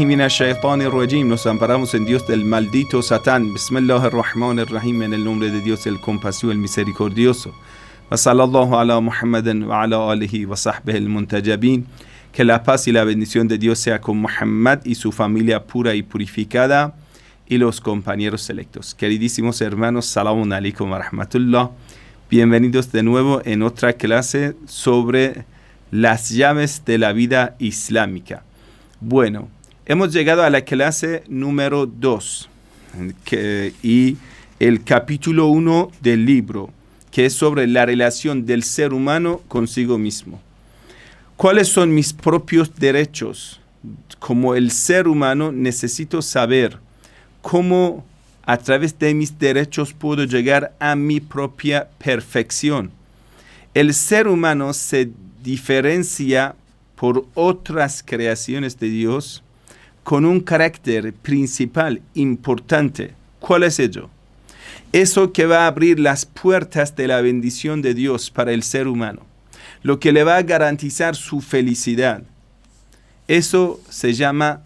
billahi minash shaitanir rajim. Nos amparamos en Dios del maldito Satán. Bismillahirrahmanirrahim. En el nombre de Dios, el compasivo, el misericordioso. Wa sallallahu ala Muhammadin wa ala alihi wa sahbihi al-muntajabin. Que la paz y la bendición de Dios sea con Muhammad y su familia pura y purificada y los compañeros selectos. Queridísimos hermanos, salamun alaikum wa rahmatullah. Bienvenidos de nuevo en otra clase sobre las llaves de la vida islámica. Bueno, hemos llegado a la clase número 2 y el capítulo 1 del libro, que es sobre la relación del ser humano consigo mismo. ¿Cuáles son mis propios derechos? Como el ser humano necesito saber cómo a través de mis derechos puedo llegar a mi propia perfección. El ser humano se diferencia por otras creaciones de Dios con un carácter principal, importante. ¿Cuál es ello? Eso que va a abrir las puertas de la bendición de Dios para el ser humano, lo que le va a garantizar su felicidad. Eso se llama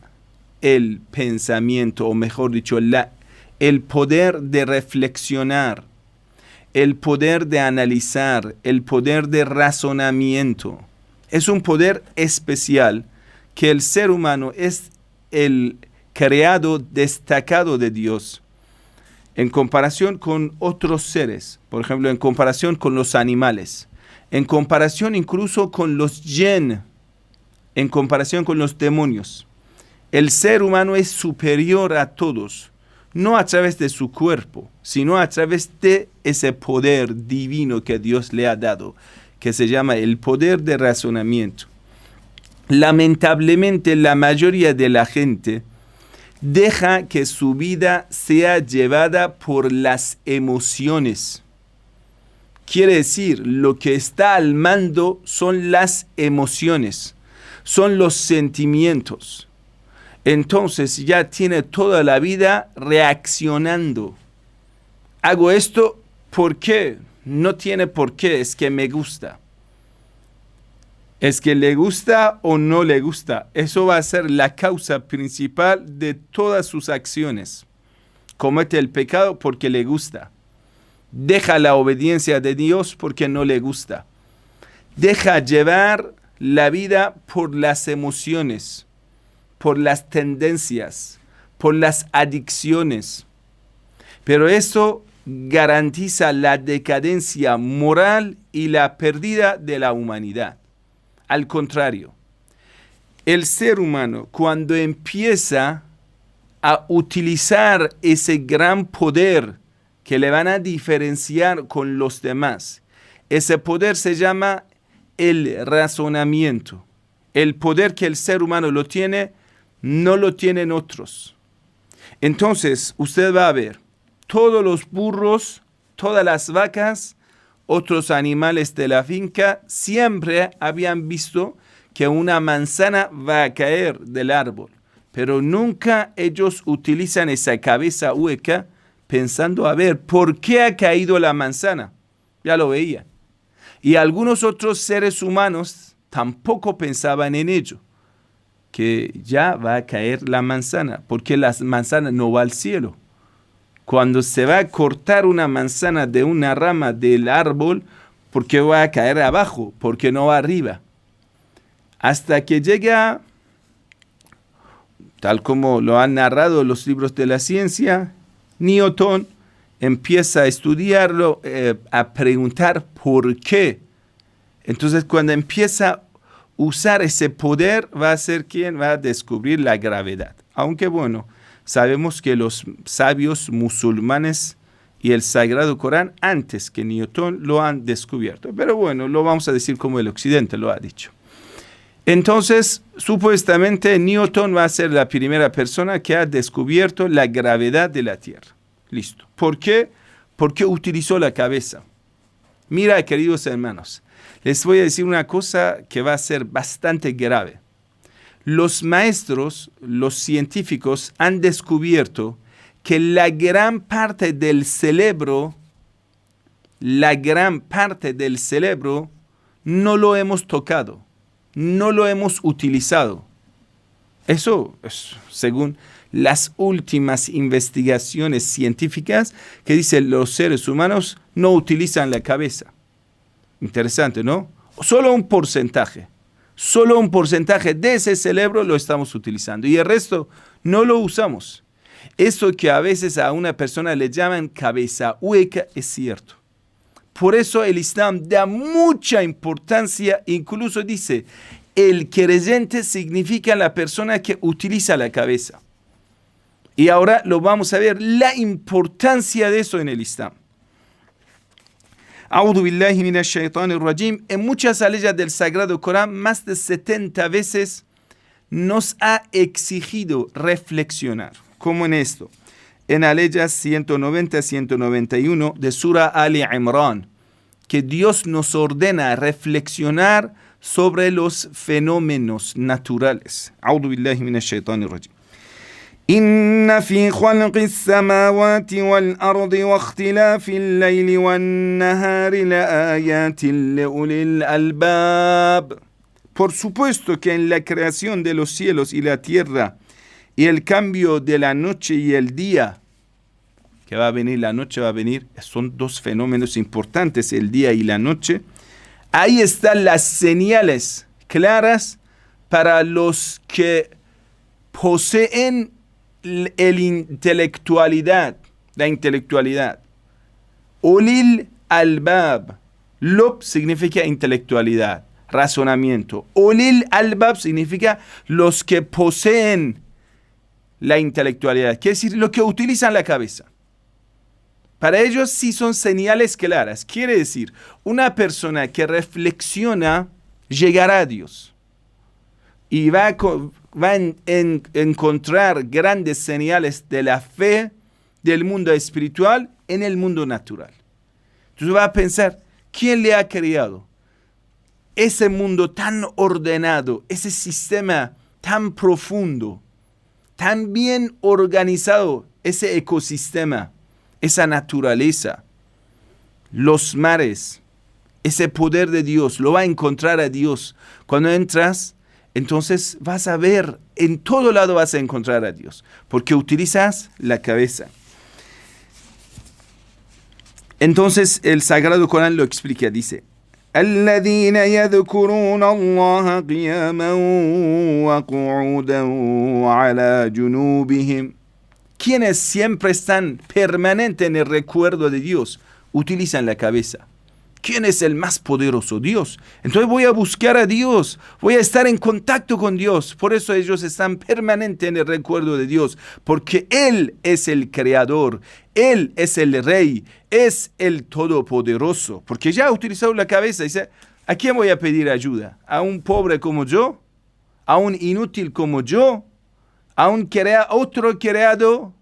el pensamiento, o mejor dicho, el poder de reflexionar, el poder de analizar, el poder de razonamiento. Es un poder especial que el ser humano es el creado destacado de Dios en comparación con otros seres, por ejemplo, en comparación con los animales, en comparación incluso con los jinn, en comparación con los demonios. El ser humano es superior a todos, no a través de su cuerpo, sino a través de ese poder divino que Dios le ha dado, que se llama el poder de razonamiento. Lamentablemente, la mayoría de la gente deja que su vida sea llevada por las emociones. Quiere decir, lo que está al mando son las emociones, son los sentimientos. Entonces ya tiene toda la vida reaccionando. Hago esto, ¿por qué? No tiene por qué, es que me gusta. Es que le gusta o no le gusta. Eso va a ser la causa principal de todas sus acciones. Comete el pecado porque le gusta. Deja la obediencia de Dios porque no le gusta. Deja llevar la vida por las emociones, por las tendencias, por las adicciones. Pero eso garantiza la decadencia moral y la pérdida de la humanidad. Al contrario, el ser humano, cuando empieza a utilizar ese gran poder que le van a diferenciar con los demás, ese poder se llama el razonamiento. El poder que el ser humano lo tiene, no lo tienen otros. Entonces, usted va a ver, todos los burros, todas las vacas, otros animales de la finca, siempre habían visto que una manzana va a caer del árbol. Pero nunca ellos utilizan esa cabeza hueca pensando, a ver, ¿por qué ha caído la manzana? Ya lo veían. Y algunos otros seres humanos tampoco pensaban en ello, que ya va a caer la manzana, porque la manzana no va al cielo. Cuando se va a cortar una manzana de una rama del árbol, ¿por qué va a caer abajo? ¿Por qué no va arriba? Hasta que llega, tal como lo han narrado los libros de la ciencia, Newton empieza a estudiarlo, a preguntar por qué. Entonces, cuando empieza a usar ese poder, va a ser quien va a descubrir la gravedad. Aunque bueno, sabemos que los sabios musulmanes y el Sagrado Corán, antes que Newton, lo han descubierto. Pero bueno, lo vamos a decir como el Occidente lo ha dicho. Entonces, supuestamente, Newton va a ser la primera persona que ha descubierto la gravedad de la Tierra. Listo. ¿Por qué? Porque utilizó la cabeza. Mira, queridos hermanos, les voy a decir una cosa que va a ser bastante grave. Los maestros, los científicos han descubierto que la gran parte del cerebro no lo hemos tocado, no lo hemos utilizado. Eso es según las últimas investigaciones científicas que dicen los seres humanos no utilizan la cabeza. Interesante, ¿no? Solo un porcentaje de ese cerebro lo estamos utilizando y el resto no lo usamos. Eso que a veces a una persona le llaman cabeza hueca es cierto. Por eso el Islam da mucha importancia, incluso dice, el creyente significa la persona que utiliza la cabeza. Y ahora lo vamos a ver, la importancia de eso en el Islam. A'udhu billahi minash shaitanir rajim. En muchas aleyas del Sagrado Corán, más de 70 veces nos ha exigido reflexionar. Como en esto, en aleyas 190-191 de Sura Ali Imran, que Dios nos ordena reflexionar sobre los fenómenos naturales. A'udhu billahi minash shaitanir rajim. إن في خلق السماوات والأرض واختلاف الليل والنهار لآيات لأولي الألباب. Por supuesto que en la creación de los cielos y la tierra y el cambio de la noche y el día, que va a venir, la noche va a venir, son dos fenómenos importantes, el día y la noche. Ahí están las señales claras para los que poseen la intelectualidad. Ulil albab. Lob significa intelectualidad, razonamiento. Ulil albab significa los que poseen la intelectualidad, quiere decir los que utilizan la cabeza. Para ellos sí son señales claras. Quiere decir, una persona que reflexiona llegará a Dios y va a encontrar grandes señales de la fe del mundo espiritual en el mundo natural. Entonces va a pensar, ¿quién le ha creado ese mundo tan ordenado, ese sistema tan profundo, tan bien organizado, ese ecosistema, esa naturaleza, los mares, ese poder de Dios? Lo va a encontrar a Dios. Cuando entras, entonces vas a ver, en todo lado vas a encontrar a Dios, porque utilizas la cabeza. Entonces el Sagrado Corán lo explica, dice, الذين يذكرون الله قياما وقعودا وعلى جنوبهم. Quienes siempre están permanentes en el recuerdo de Dios, utilizan la cabeza. ¿Quién es el más poderoso? Dios. Entonces voy a buscar a Dios, voy a estar en contacto con Dios. Por eso ellos están permanentes en el recuerdo de Dios, porque Él es el creador, Él es el rey, es el todopoderoso. Porque ya ha utilizado la cabeza y dice, ¿a quién voy a pedir ayuda? ¿A un pobre como yo? ¿A un inútil como yo? ¿A un otro creado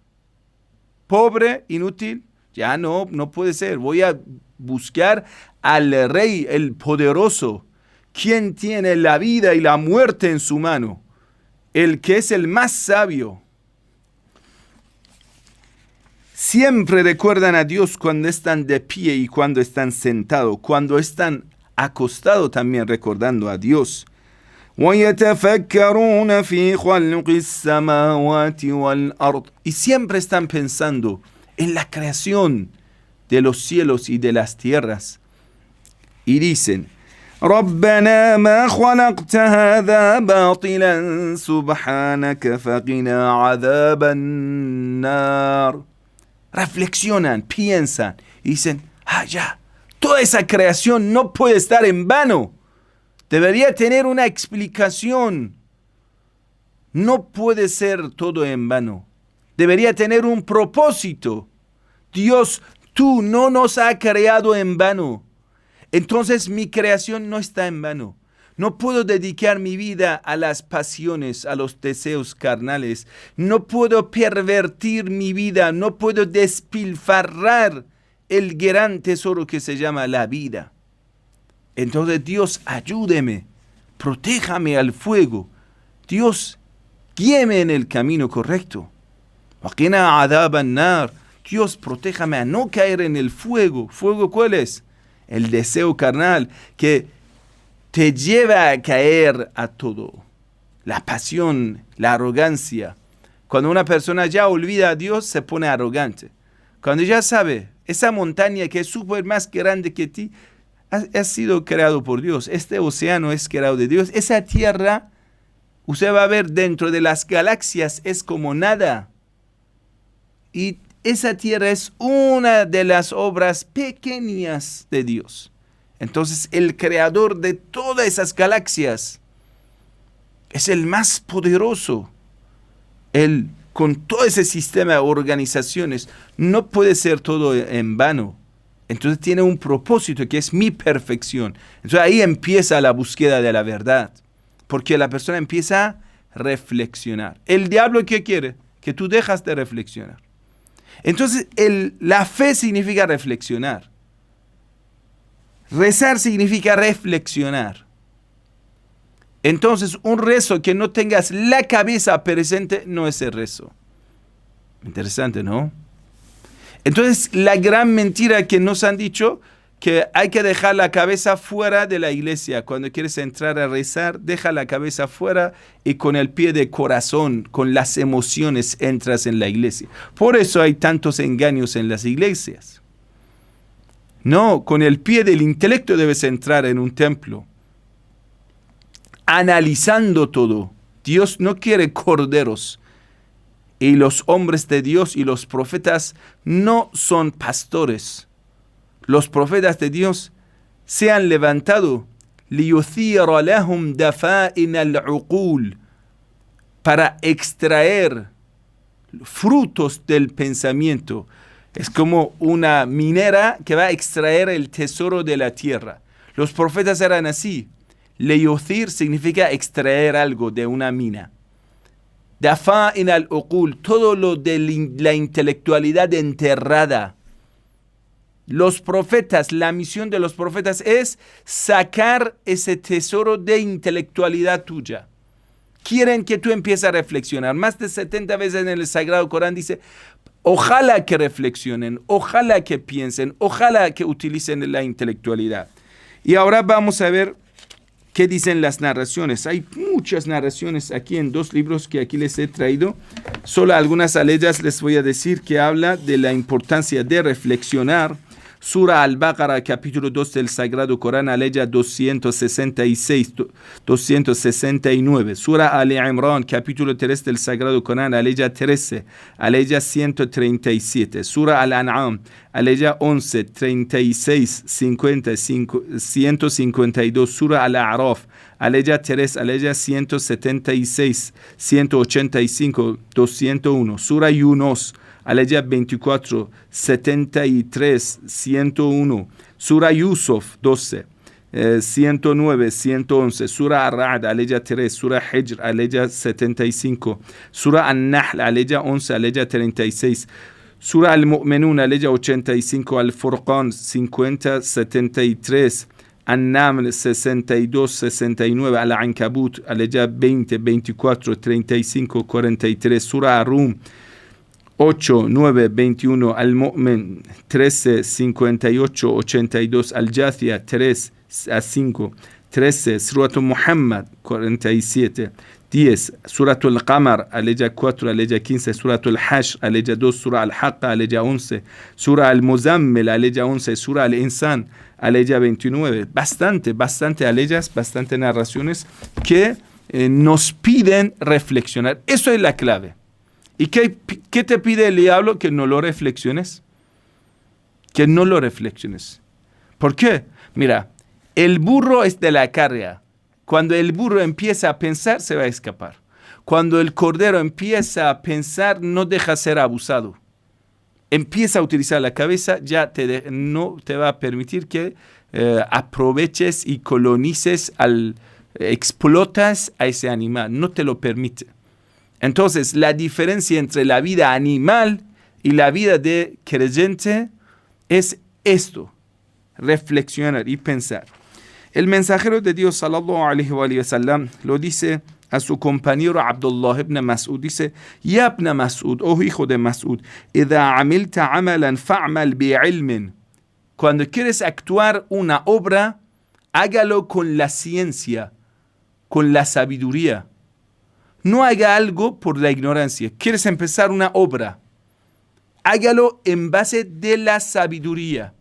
pobre, inútil? Ya no puede ser. Voy a buscar al rey, el poderoso, quien tiene la vida y la muerte en su mano, el que es el más sabio. Siempre recuerdan a Dios cuando están de pie y cuando están sentados, cuando están acostados también recordando a Dios. وَيَتَفَكَّرُونَ فِي خَلْقِ السَّمَاوَاتِ وَالْأَرْضِ. Y siempre están pensando en la creación de los cielos y de las tierras. Y dicen, رَبَّنَا مَا خَلَقْتَ هَذَا بَاطِلًا سُبْحَانَكَ فَقِنَا عَذَابَ النَّارِ. Reflexionan, piensan y dicen, ya, toda esa creación no puede estar en vano. Debería tener una explicación. No puede ser todo en vano. Debería tener un propósito. Dios, tú no nos has creado en vano. Entonces mi creación no está en vano. No puedo dedicar mi vida a las pasiones, a los deseos carnales. No puedo pervertir mi vida. No puedo despilfarrar el gran tesoro que se llama la vida. Entonces Dios, ayúdeme, protéjame al fuego. Dios, guíeme en el camino correcto. Dios, protéjame a no caer en el fuego. ¿Fuego cuál es? El deseo carnal que te lleva a caer a todo. la pasión, la arrogancia. Cuando una persona ya olvida a Dios, se pone arrogante. Cuando ya sabe, esa montaña que es súper más grande que ti, ha sido creado por Dios. Este océano es creado de Dios. Esa tierra, usted va a ver dentro de las galaxias, es como nada. Y esa tierra es una de las obras pequeñas de Dios. Entonces, el creador de todas esas galaxias es el más poderoso. Él, con todo ese sistema de organizaciones, no puede ser todo en vano. Entonces tiene un propósito que es mi perfección. Entonces ahí empieza la búsqueda de la verdad. Porque la persona empieza a reflexionar. ¿El diablo qué quiere? Que tú dejas de reflexionar. Entonces la fe significa reflexionar. Rezar significa reflexionar. Entonces, un rezo que no tengas la cabeza presente no es el rezo. Interesante, ¿no? Entonces, la gran mentira que nos han dicho, que hay que dejar la cabeza fuera de la iglesia. Cuando quieres entrar a rezar, deja la cabeza fuera y con el pie de corazón, con las emociones, entras en la iglesia. Por eso hay tantos engaños en las iglesias. No, con el pie del intelecto debes entrar en un templo. Analizando todo. Dios no quiere corderos. Y los hombres de Dios y los profetas no son pastores. Los profetas de Dios se han levantado لِيُثِيرَ لَهُمْ دَفَائِنَ الْعُقُولِ para extraer frutos del pensamiento. Es como una minera que va a extraer el tesoro de la tierra. Los profetas eran así. Leyuthir significa extraer algo de una mina. Dafa'in al-uqul, todo lo de la intelectualidad enterrada. Los profetas, la misión de los profetas es sacar ese tesoro de intelectualidad tuya. Quieren que tú empieces a reflexionar. Más de 70 veces en el Sagrado Corán dice, ojalá que reflexionen, ojalá que piensen, ojalá que utilicen la intelectualidad. Y ahora vamos a ver qué dicen las narraciones. Hay muchas narraciones aquí en 2 libros que aquí les he traído. Solo algunas de ellas les voy a decir que habla de la importancia de reflexionar. Sura Al-Baqarah, capítulo 2 del Sagrado Corán, aleya 266, 269. Sura Ali-Imran, capítulo 3 del Sagrado Corán, aleya 13, aleya 137. Sura Al-An'am, aleya 11, 36, 55, 152. Sura Al-A'raf, aleya 3, aleya 176, 185, 201. Sura Yunus, aleya 24, 73, 101. Sura Yusuf, 12, 109, 111. Sura Ar-Ra'd, aleya 3. Sura Hijr, aleya 75. Sura An-Nahl, aleya 11, aleya 36. Sura Al-Mu'minun, aleya 85. Al-Furqan, 50, 73. An-Naml, 62, 69. Al-Ankabut, aleya 20, 24, 35, 43. Sura Ar-Rum, 8, 9, 21, Al-Mu'min, 13, 58, 82, Al-Jathia, 3 a 5, 13, Surat Muhammad, 47, 10, Surat Al-Qamar, aleya 4, aleya 15, Surat Al-Hashr, aleya 2, Sura Al-Haqqa, aleya 11, Sura Al-Muzammil, aleya 11, Sura Al-Insan, aleya 29. Bastante aleyas, bastante narraciones que nos piden reflexionar. Eso es la clave. ¿Y qué te pide el diablo? Que no lo reflexiones. Que no lo reflexiones. ¿Por qué? Mira, el burro es de la carga. Cuando el burro empieza a pensar, se va a escapar. Cuando el cordero empieza a pensar, no deja ser abusado. Empieza a utilizar la cabeza, ya no te va a permitir que aproveches y colonices, explotas a ese animal. No te lo permite. Entonces, la diferencia entre la vida animal y la vida de creyente es esto, reflexionar y pensar. El mensajero de Dios, sallallahu alaihi wa sallam, lo dice a su compañero Abdullah ibn Mas'ud, dice, Ya ibn Mas'ud, oh hijo de Mas'ud, إِذَا عَمِلْتَ عَمَلًا فَعْمَلْ بِعِلْمٍ. Cuando quieres actuar una obra, hágalo con la ciencia, con la sabiduría. No haga algo por la ignorancia. ¿Quieres empezar una obra? Hágalo en base de la sabiduría,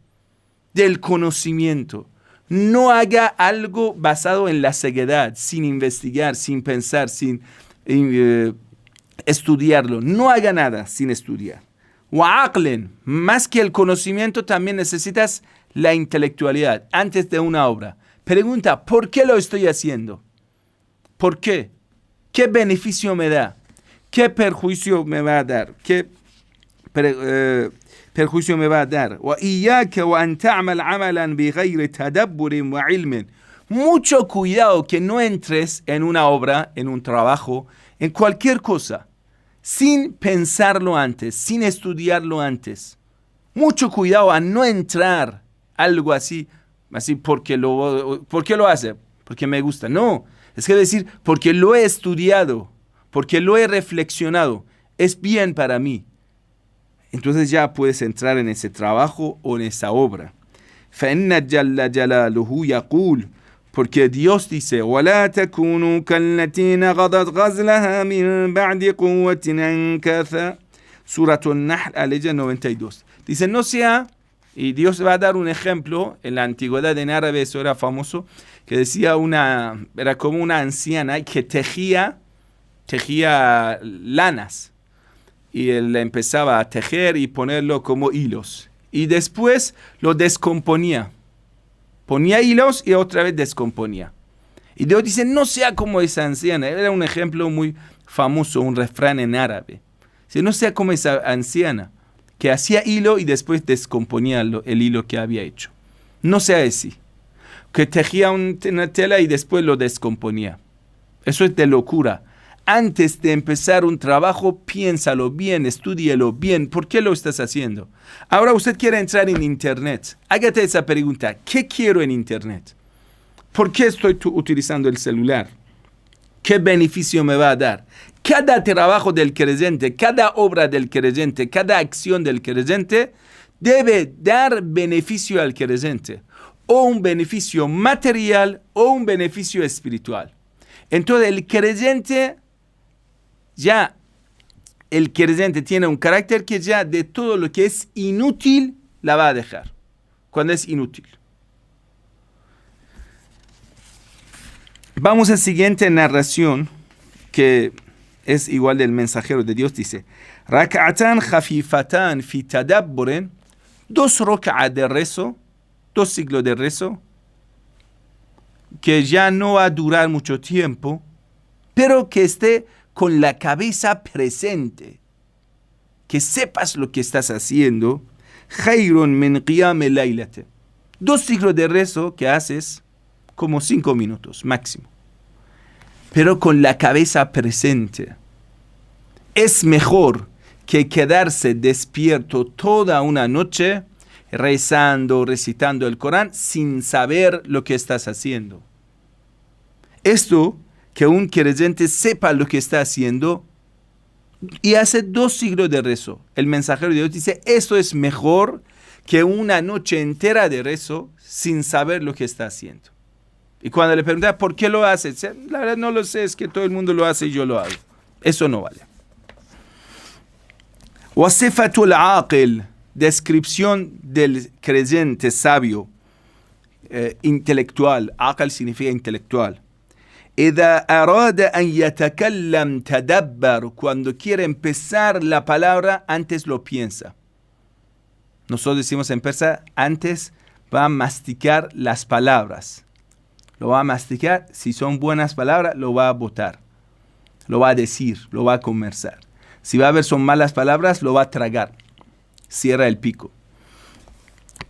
del conocimiento. No haga algo basado en la ceguedad, sin investigar, sin pensar, sin estudiarlo. No haga nada sin estudiar. Wa'aqlen, más que el conocimiento, también necesitas la intelectualidad antes de una obra. Pregunta, ¿por qué lo estoy haciendo? ¿Por qué? ¿Qué beneficio me da? ¿Qué perjuicio me va a dar? ¿Qué perjuicio me va a dar? Mucho cuidado que no entres en una obra, en un trabajo, en cualquier cosa, sin pensarlo antes, sin estudiarlo antes. Mucho cuidado a no entrar algo así ¿por qué lo hace? Porque me gusta. No, es que decir, porque lo he estudiado, porque lo he reflexionado, es bien para mí. Entonces ya puedes entrar en ese trabajo o en esa obra. فَإِنَّ جَلَّ جَلَالُهُ يَقُولُ, porque Dios dice, وَلَا تَكُونُوا كَالَّتِي نَقَضَتْ غَزْلَهَا مِنْ بَعْدِ قُوَّةٍ أَنْكَاثًا. Surah An-Nahl, aleya 92. Dice, no sea, y Dios va a dar un ejemplo, en la antigüedad en árabe eso era famoso, que decía era como una anciana que tejía lanas. Y él empezaba a tejer y ponerlo como hilos. Y después lo descomponía. Ponía hilos y otra vez descomponía. Y Dios dice, no sea como esa anciana. Era un ejemplo muy famoso, un refrán en árabe. Dice, no sea como esa anciana que hacía hilo y después descomponía el hilo que había hecho. No sea así. Que tejía una tela y después lo descomponía. Eso es de locura. Antes de empezar un trabajo, piénsalo bien, estúdielo bien. ¿Por qué lo estás haciendo? Ahora usted quiere entrar en Internet. Hágate esa pregunta. ¿Qué quiero en Internet? ¿Por qué estoy utilizando el celular? ¿Qué beneficio me va a dar? Cada trabajo del creyente, cada obra del creyente, cada acción del creyente debe dar beneficio al creyente. O un beneficio material o un beneficio espiritual. Entonces el creyente tiene un carácter que ya de todo lo que es inútil la va a dejar. Cuando es inútil. Vamos a la siguiente narración que es igual del mensajero de Dios. Dice, Rak'atan khafifatan fi tadabburin, 2 rak'a de rezo, 2 siglos de rezo, que ya no va a durar mucho tiempo, pero que esté con la cabeza presente, que sepas lo que estás haciendo. Khairun min qiyam laylati, 2 siglos de rezo que haces como 5 minutos máximo, pero con la cabeza presente. Es mejor que quedarse despierto toda una noche rezando, recitando el Corán sin saber lo que estás haciendo. Esto, que un creyente sepa lo que está haciendo y hace 2 siglos de rezo. El mensajero de Dios dice, esto es mejor que una noche entera de rezo sin saber lo que está haciendo. Y cuando le pregunta, ¿por qué lo hace? Dice, la verdad no lo sé, es que todo el mundo lo hace y yo lo hago. Eso no vale. Wasifatul aqil, descripción del creyente sabio, intelectual. Aqil significa intelectual. إذا أراد أن يتكلم تدبر, cuando quiere empezar la palabra, antes lo piensa. Nosotros decimos en persa, antes va a masticar las palabras. Lo va a masticar, si son buenas palabras, lo va a botar. Lo va a decir, lo va a conversar. Si va a ver son malas palabras, lo va a tragar. Cierra el pico.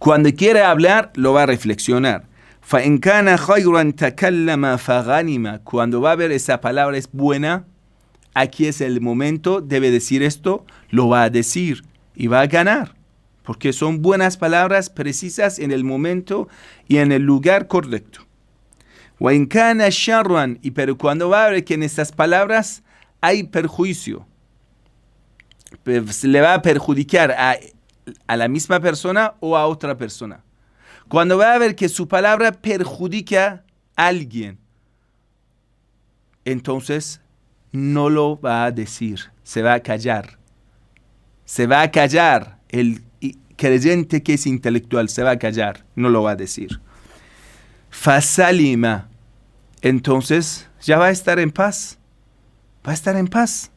Cuando quiere hablar, lo va a reflexionar. فَإِنْ كَانَ خَيْرًا تَكَلَّمَ فَغَنِمَ, cuando va a ver esa palabra es buena, aquí es el momento, debe decir esto, lo va a decir y va a ganar. Porque son buenas palabras precisas en el momento y en el lugar correcto. وَإِنْ كَانَ شَرًّا, pero cuando va a ver que en estas palabras hay perjuicio, le va a perjudicar a la misma persona o a otra persona. Cuando va a ver que su palabra perjudica a alguien, entonces no lo va a decir, se va a callar. Se va a callar. El creyente que es intelectual se va a callar, no lo va a decir. Fasalima. Entonces ya va a estar en paz. Va a estar en paz.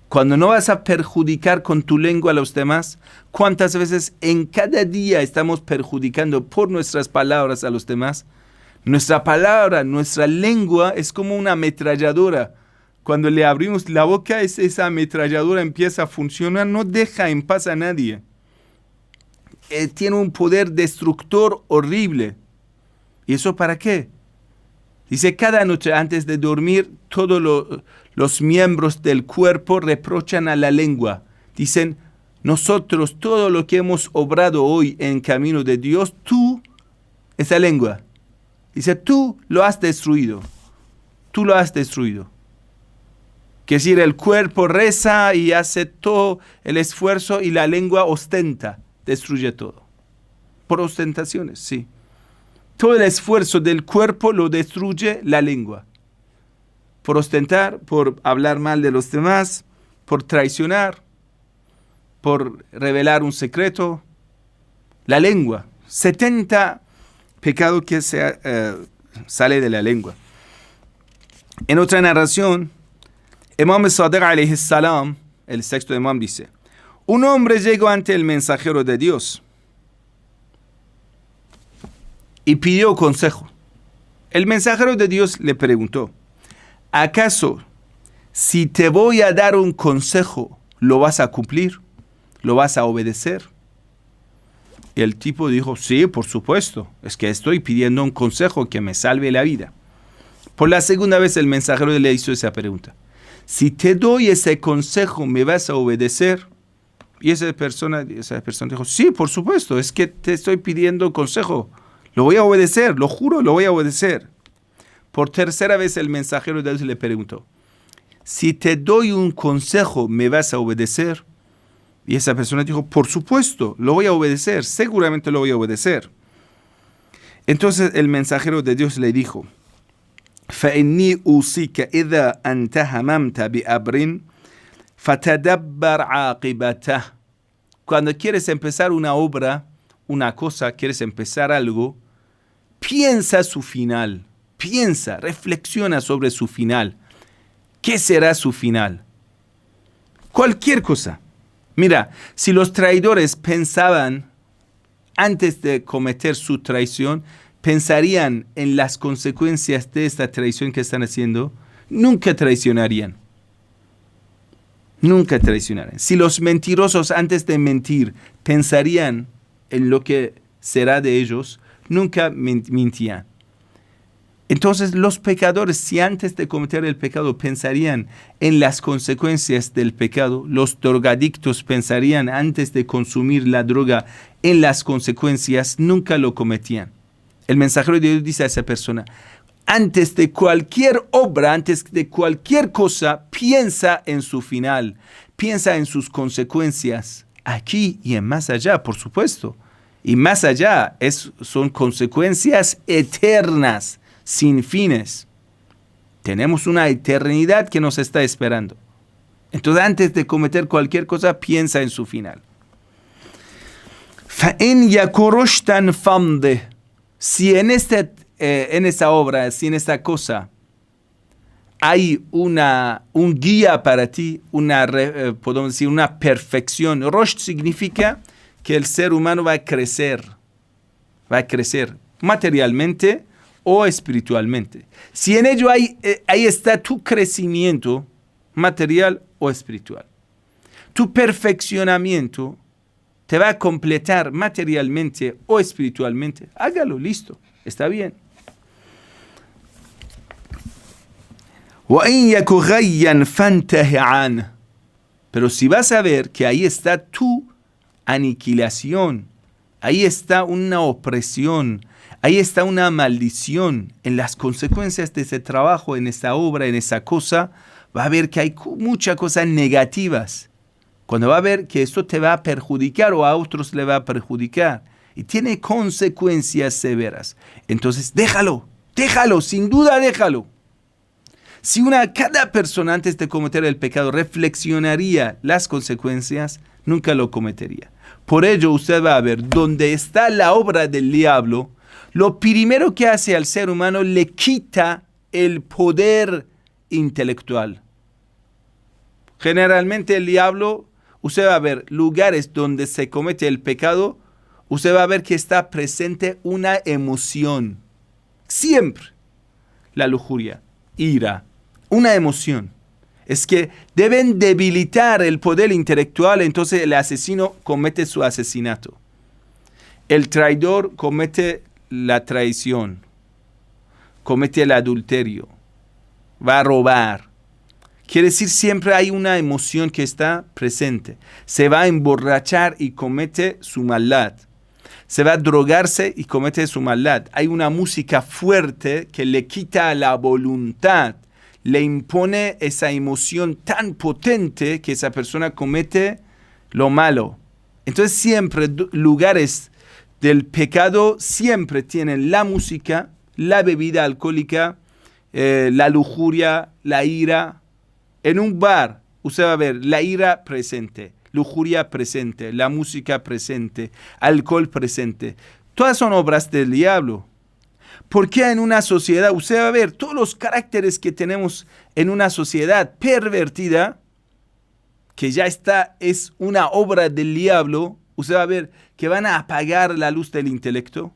Cuando no vas a perjudicar con tu lengua a los demás, ¿cuántas veces en cada día estamos perjudicando por nuestras palabras a los demás? Nuestra palabra, nuestra lengua es como una ametralladora. Cuando le abrimos la boca, esa ametralladora empieza a funcionar, no deja en paz a nadie. Tiene un poder destructor horrible. ¿Y eso para qué? Dice, cada noche antes de dormir, todos los miembros del cuerpo reprochan a la lengua. Dicen, nosotros, todo lo que hemos obrado hoy en camino de Dios, tú, esa lengua. Dice, tú lo has destruido. Tú lo has destruido. Que es decir, el cuerpo reza y hace todo el esfuerzo y la lengua ostenta, destruye todo. Por ostentaciones, sí. Todo el esfuerzo del cuerpo lo destruye la lengua. Por ostentar, por hablar mal de los demás, por traicionar, por revelar un secreto. La lengua, 70 pecados que sale de la lengua. En otra narración, Imam Sadiq alayhi salam, el sexto imam, dice, un hombre llegó ante el mensajero de Dios y pidió consejo. El mensajero de Dios le preguntó, ¿acaso si te voy a dar un consejo, lo vas a cumplir? ¿Lo vas a obedecer? Y el tipo dijo, sí, por supuesto, es que estoy pidiendo un consejo que me salve la vida. Por la segunda vez el mensajero le hizo esa pregunta. Si te doy ese consejo, ¿me vas a obedecer? Y esa persona dijo, sí, por supuesto, es que te estoy pidiendo consejo. Lo voy a obedecer, lo juro, lo voy a obedecer. Por tercera vez el mensajero de Dios le preguntó, si te doy un consejo, ¿me vas a obedecer? Y esa persona dijo, por supuesto, lo voy a obedecer, seguramente lo voy a obedecer. Entonces el mensajero de Dios le dijo, فَإِنِّي أُوصِيكَ إِذَا أَنْتَ هَمَمْتَ بِأَمْرٍ فَتَدَبَّرْ عَاقِبَتَهُ. Cuando quieres empezar una obra, una cosa, quieres empezar algo, piensa su final, reflexiona sobre su final. ¿Qué será su final? Cualquier cosa. Mira, si los traidores pensaban, antes de cometer su traición, pensarían en las consecuencias de esta traición que están haciendo, nunca traicionarían. Nunca traicionarían. Si los mentirosos antes de mentir pensarían en lo que será de ellos, nunca mentían. Entonces los pecadores, si antes de cometer el pecado pensarían en las consecuencias del pecado, los drogadictos pensarían antes de consumir la droga en las consecuencias, nunca lo cometían. El mensajero de Dios dice a esa persona, antes de cualquier obra, antes de cualquier cosa, piensa en su final, piensa en sus consecuencias, aquí y en más allá, por supuesto. Y más allá son consecuencias eternas, sin fines. Tenemos una eternidad que nos está esperando. Entonces, antes de cometer cualquier cosa, piensa en su final. فَإِنْ يَكُرُشْتًا فَمْدِهِ. Si en esta obra, si en esta cosa hay un guía para ti, podemos decir una perfección. Rosh significa que el ser humano va a crecer materialmente o espiritualmente. Si en ello ahí está tu crecimiento material o espiritual. Tu perfeccionamiento te va a completar materialmente o espiritualmente. Hágalo, listo, está bien. Pero si vas a ver que ahí está tu aniquilación, ahí está una opresión, ahí está una maldición en las consecuencias de ese trabajo, en esa obra, en esa cosa, va a ver que hay muchas cosas negativas. Cuando va a ver que esto te va a perjudicar o a otros le va a perjudicar y tiene consecuencias severas, entonces déjalo, sin duda déjalo. Si cada persona antes de cometer el pecado reflexionaría las consecuencias, nunca lo cometería. Por ello usted va a ver, donde está la obra del diablo, lo primero que hace al ser humano le quita el poder intelectual. Generalmente el diablo, usted va a ver lugares donde se comete el pecado, usted va a ver que está presente una emoción. Siempre. La lujuria, ira, una emoción. Es que deben debilitar el poder intelectual, entonces el asesino comete su asesinato. El traidor comete la traición, comete el adulterio, va a robar. Quiere decir, siempre hay una emoción que está presente. Se va a emborrachar y comete su maldad. Se va a drogarse y comete su maldad. Hay una música fuerte que le quita la voluntad, le impone esa emoción tan potente que esa persona comete lo malo. Entonces siempre lugares del pecado siempre tienen la música, la bebida alcohólica, la lujuria, la ira. En un bar usted va a ver la ira presente, lujuria presente, la música presente, alcohol presente. Todas son obras del diablo. Porque en una sociedad, usted va a ver todos los caracteres que tenemos en una sociedad pervertida, que ya es una obra del diablo. Usted va a ver que van a apagar la luz del intelecto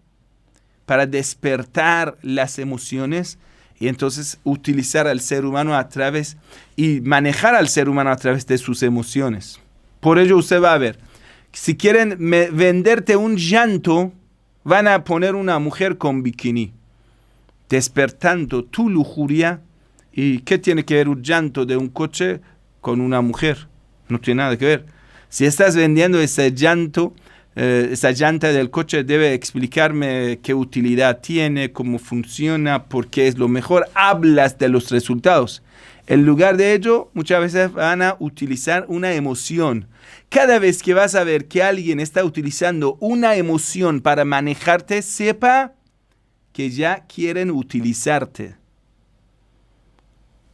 para despertar las emociones y entonces utilizar al ser humano a través y manejar al ser humano a través de sus emociones. Por ello usted va a ver, si quieren venderte un llanto, van a poner una mujer con bikini, despertando tu lujuria. ¿Y qué tiene que ver un llanto de un coche con una mujer? No tiene nada que ver. Si estás vendiendo ese llanto, esa llanta del coche, debe explicarme qué utilidad tiene, cómo funciona, por qué es lo mejor. Hablas de los resultados. En lugar de ello, muchas veces van a utilizar una emoción. Cada vez que vas a ver que alguien está utilizando una emoción para manejarte, sepa que ya quieren utilizarte.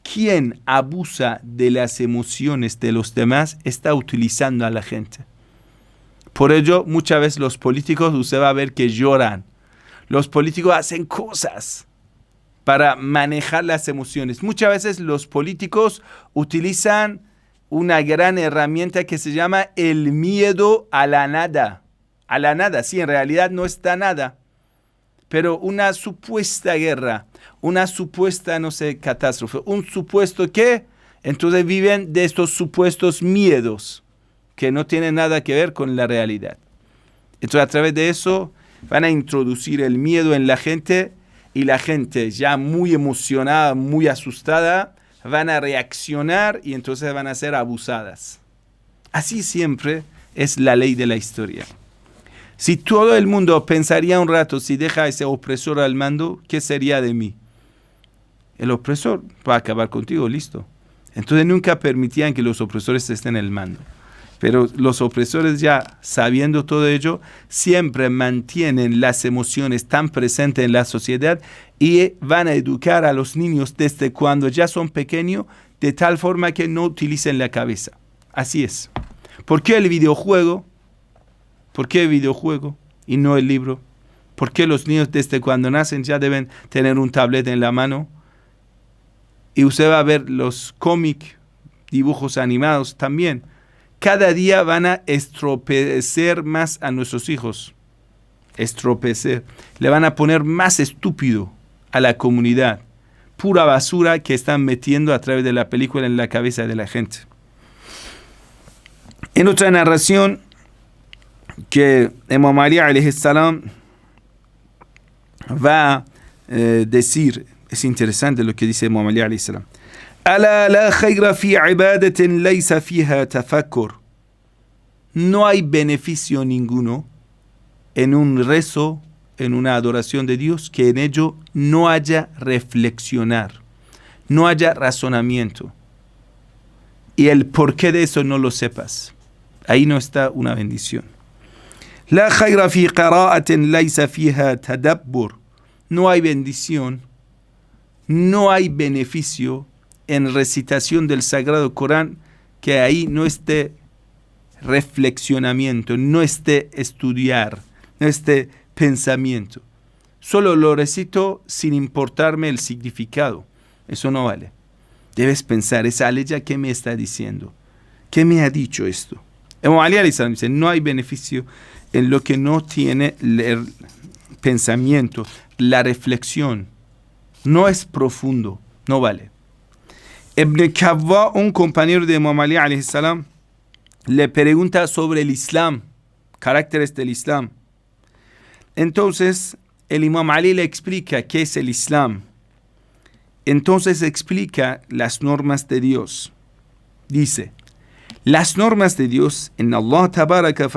Quien abusa de las emociones de los demás está utilizando a la gente. Por ello, muchas veces los políticos, usted va a ver que lloran. Los políticos hacen cosas para manejar las emociones. Muchas veces los políticos utilizan una gran herramienta que se llama el miedo a la nada. A la nada, sí, en realidad no está nada. Pero una supuesta guerra, una supuesta, catástrofe, un supuesto que, entonces viven de estos supuestos miedos que no tienen nada que ver con la realidad. Entonces a través de eso van a introducir el miedo en la gente y la gente ya muy emocionada, muy asustada, van a reaccionar y entonces van a ser abusadas. Así siempre es la ley de la historia. Si todo el mundo pensaría un rato, si deja a ese opresor al mando, ¿qué sería de mí? El opresor va a acabar contigo, listo. Entonces nunca permitían que los opresores estén en el mando. Pero los opresores, ya sabiendo todo ello, siempre mantienen las emociones tan presentes en la sociedad y van a educar a los niños desde cuando ya son pequeños, de tal forma que no utilicen la cabeza. Así es. ¿Por qué el videojuego? ¿Por qué el videojuego y no el libro? ¿Por qué los niños desde cuando nacen ya deben tener un tablet en la mano? Y usted va a ver los cómics, dibujos animados también. Cada día van a estropecer más a nuestros hijos. Estropecer. Le van a poner más estúpido a la comunidad. Pura basura que están metiendo a través de la película en la cabeza de la gente. En otra narración que Imam Ali alayhi salam va a decir, es interesante lo que dice Imam Ali alayhi salam. ألا لا خير في عبادة ليس فيها تفكر. No hay beneficio ninguno en un rezo, en una adoración de Dios, que en ello no haya reflexionar, no haya razonamiento. Y el porqué de eso no lo sepas. Ahí no está una bendición. لا خير في قراءة ليس فيها تدبر. No hay bendición, no hay beneficio en recitación del Sagrado Corán, que ahí no esté reflexionamiento, no esté estudiar, no esté pensamiento. Solo lo recito sin importarme el significado. Eso no vale. Debes pensar, esa aleya, ¿qué me está diciendo? ¿Qué me ha dicho esto? Imam Ali alayhi salam dice, no hay beneficio en lo que no tiene el pensamiento, la reflexión. No es profundo, no vale. Ibn Kawwa, un compañero de Imam Ali alayhi salam, le pregunta sobre el Islam, caracteres del Islam. Entonces, el Imam Ali le explica qué es el Islam. Entonces explica las normas de Dios. Dice, las normas de Dios, en Allah tabaraka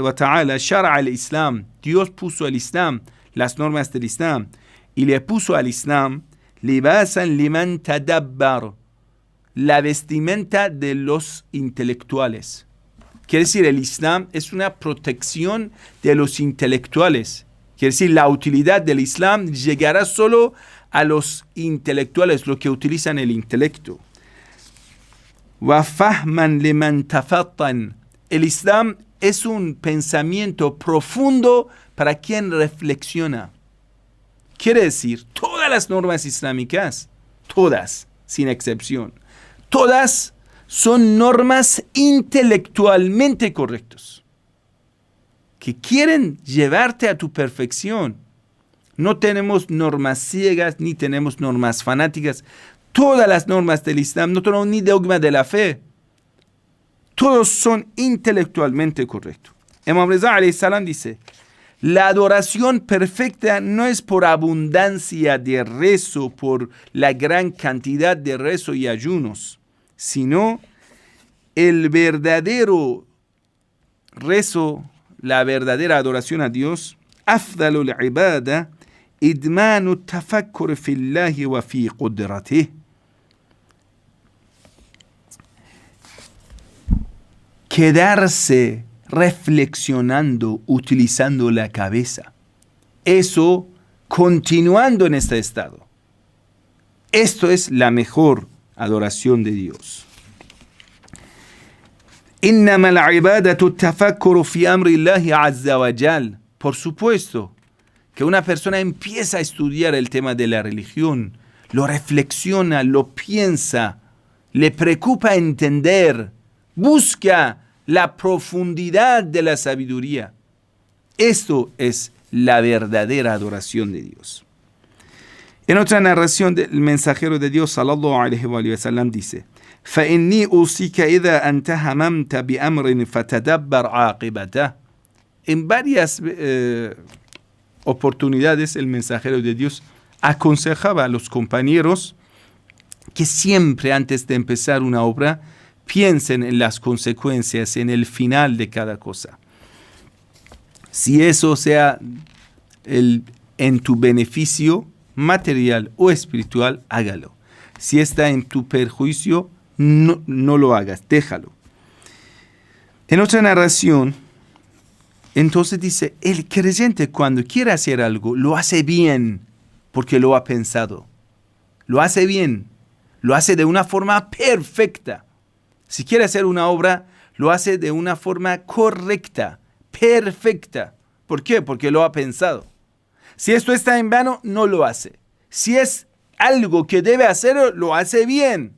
wa ta'ala shara al Islam. Dios puso el Islam, las normas del Islam, y le puso al Islam libasan liman tadabbar, la vestimenta de los intelectuales. Quiere decir, el Islam es una protección de los intelectuales. Quiere decir, la utilidad del Islam llegará solo a los intelectuales, los que utilizan el intelecto. وَفَهْمًا لِمَنْ تَفَطَّنْ. El Islam es un pensamiento profundo para quien reflexiona. Quiere decir, todas las normas islámicas, todas, sin excepción, todas son normas intelectualmente correctas, que quieren llevarte a tu perfección. No tenemos normas ciegas, ni tenemos normas fanáticas. Todas las normas del Islam, no tenemos ni dogma de la fe. Todos son intelectualmente correctos. Imam Reza alayhi salam dice, la adoración perfecta no es por abundancia de rezo, por la gran cantidad de rezo y ayunos, sino el verdadero rezo, la verdadera adoración a Dios, afdalul ibada, idmanu tafakkur fillahi wa fi qudratih. Quedarse reflexionando, utilizando la cabeza. Eso, continuando en este estado. Esto es la mejor adoración de Dios. Innama al-ibadatu tafakkuru fi amri Allahi azza wa jal. Por supuesto que una persona empieza a estudiar el tema de la religión, lo reflexiona, lo piensa, le preocupa entender, busca la profundidad de la sabiduría. Esto es la verdadera adoración de Dios. En otra narración del mensajero de Dios sallallahu alaihi wa sallam dice: فَإِنِّي أُوصِيكَ إِذَا أَنْتَ هَمَمْتَ بِأَمْرٍ فَتَدَبَّرْ عَاقِبَتَهُ. En varias oportunidades el mensajero de Dios aconsejaba a los compañeros que siempre antes de empezar una obra piensen en las consecuencias, en el final de cada cosa. Si eso sea en tu beneficio material o espiritual, hágalo. Si está en tu perjuicio, no lo hagas, déjalo. En otra narración, entonces dice, el creyente cuando quiere hacer algo, lo hace bien, porque lo ha pensado. Lo hace bien, lo hace de una forma perfecta. Si quiere hacer una obra, lo hace de una forma correcta, perfecta. ¿Por qué? Porque lo ha pensado. Si esto está en vano, no lo hace. Si es algo que debe hacerlo, lo hace bien.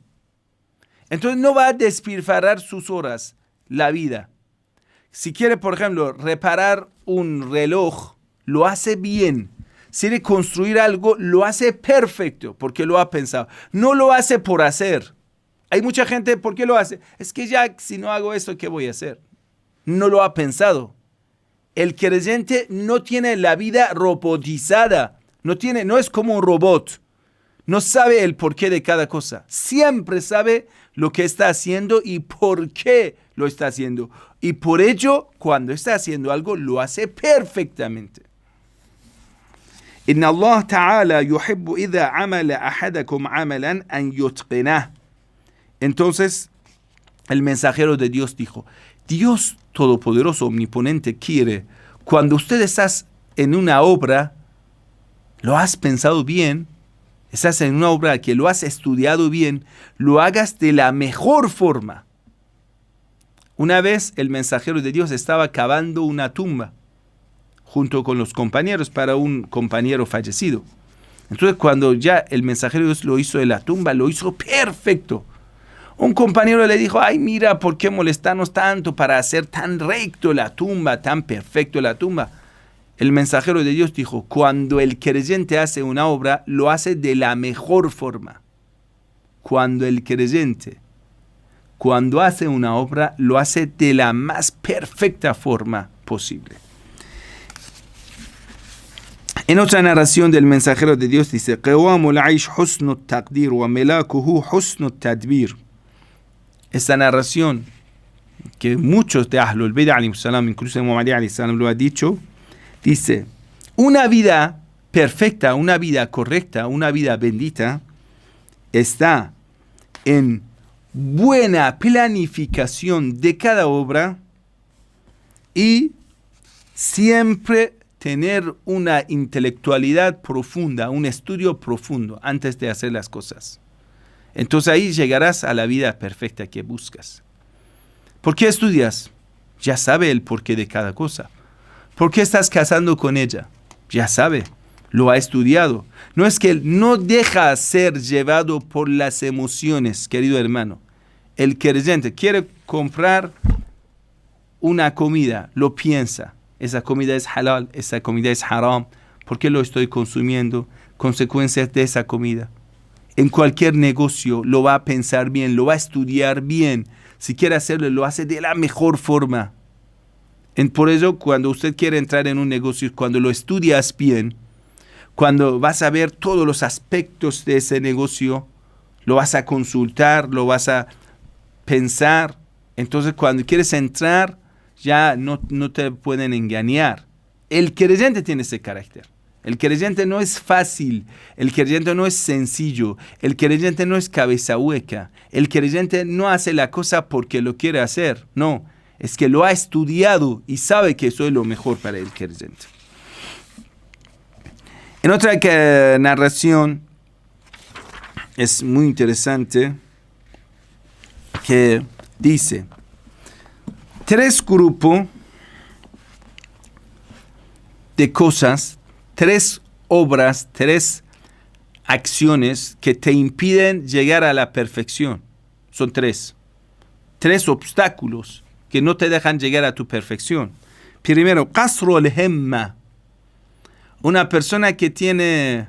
Entonces no va a despilfarrar sus horas, la vida. Si quiere, por ejemplo, reparar un reloj, lo hace bien. Si quiere construir algo, lo hace perfecto, porque lo ha pensado. No lo hace por hacer. Hay mucha gente, ¿por qué lo hace? Es que ya, si no hago esto, ¿qué voy a hacer? No lo ha pensado. El creyente no tiene la vida robotizada. No es como un robot. No sabe el porqué de cada cosa. Siempre sabe lo que está haciendo y por qué lo está haciendo. Y por ello, cuando está haciendo algo, lo hace perfectamente. Inna Allah ta'ala yuhibbu idha amala ahadakum amalan an yutqinah. Entonces, el mensajero de Dios dijo, Dios Todopoderoso, Omniponente, quiere, cuando usted estás en una obra, lo has pensado bien, estás en una obra que lo has estudiado bien, lo hagas de la mejor forma. Una vez el mensajero de Dios estaba cavando una tumba junto con los compañeros para un compañero fallecido. Entonces cuando ya el mensajero de Dios lo hizo de la tumba, lo hizo perfecto. Un compañero le dijo, ay mira, ¿por qué molestarnos tanto para hacer tan recto la tumba, tan perfecto la tumba? El mensajero de Dios dijo, cuando el creyente hace una obra, lo hace de la mejor forma. Cuando el creyente, cuando hace una obra, lo hace de la más perfecta forma posible. En otra narración del mensajero de Dios dice, esta narración que muchos de Ahlul Bid'ah, incluso Muhammad lo ha dicho, dice, una vida perfecta, una vida correcta, una vida bendita, está en buena planificación de cada obra y siempre tener una intelectualidad profunda, un estudio profundo antes de hacer las cosas. Entonces ahí llegarás a la vida perfecta que buscas. ¿Por qué estudias? Ya sabe el porqué de cada cosa. ¿Por qué estás casando con ella? Ya sabe, lo ha estudiado. No es que no deja ser llevado por las emociones, querido hermano. El creyente quiere comprar una comida, lo piensa. Esa comida es halal, esa comida es haram. ¿Por qué lo estoy consumiendo? Consecuencias de esa comida. En cualquier negocio lo va a pensar bien, lo va a estudiar bien. Si quiere hacerlo, lo hace de la mejor forma. Por eso, cuando usted quiere entrar en un negocio, cuando lo estudias bien, cuando vas a ver todos los aspectos de ese negocio, lo vas a consultar, lo vas a pensar. Entonces, cuando quieres entrar, ya no te pueden engañar. El creyente tiene ese carácter. El creyente no es fácil, el creyente no es sencillo, el creyente no es cabeza hueca, el creyente no hace la cosa porque lo quiere hacer, no, es que lo ha estudiado y sabe que eso es lo mejor para el creyente. En otra narración es muy interesante que dice, 3 grupos de cosas, 3 obras, 3 acciones que te impiden llegar a la perfección. Son 3. 3 obstáculos que no te dejan llegar a tu perfección. Primero, qasru al-himma. Una persona que tiene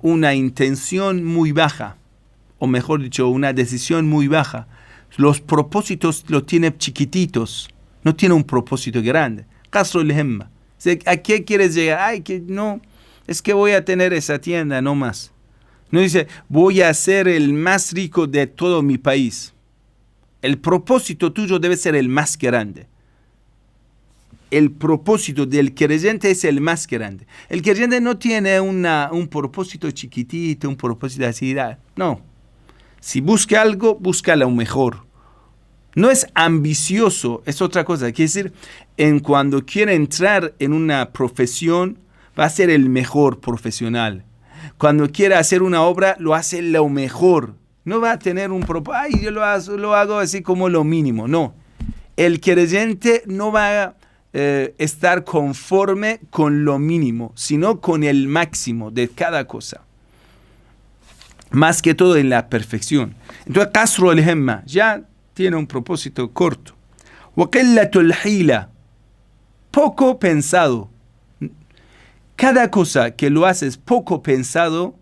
una intención muy baja, o mejor dicho, una decisión muy baja. Los propósitos los tiene chiquititos, no tiene un propósito grande. Qasru al-himma. ¿A qué quieres llegar? Ay, que no, es que voy a tener esa tienda, no más. No dice, voy a ser el más rico de todo mi país. El propósito tuyo debe ser el más grande. El propósito del creyente es el más grande. El creyente no tiene un propósito chiquitito, un propósito así. No. Si busca algo, busca lo mejor. No es ambicioso, es otra cosa. Quiere decir, cuando quiere entrar en una profesión, va a ser el mejor profesional. Cuando quiere hacer una obra, lo hace lo mejor. No va a tener un propósito, ay, yo lo hago así como lo mínimo. No. El creyente no va a estar conforme con lo mínimo, sino con el máximo de cada cosa. Más que todo en la perfección. Entonces, qasru al-himma, ya tiene un propósito corto. Wa qillatul hila, poco pensado. Cada cosa que lo haces poco pensado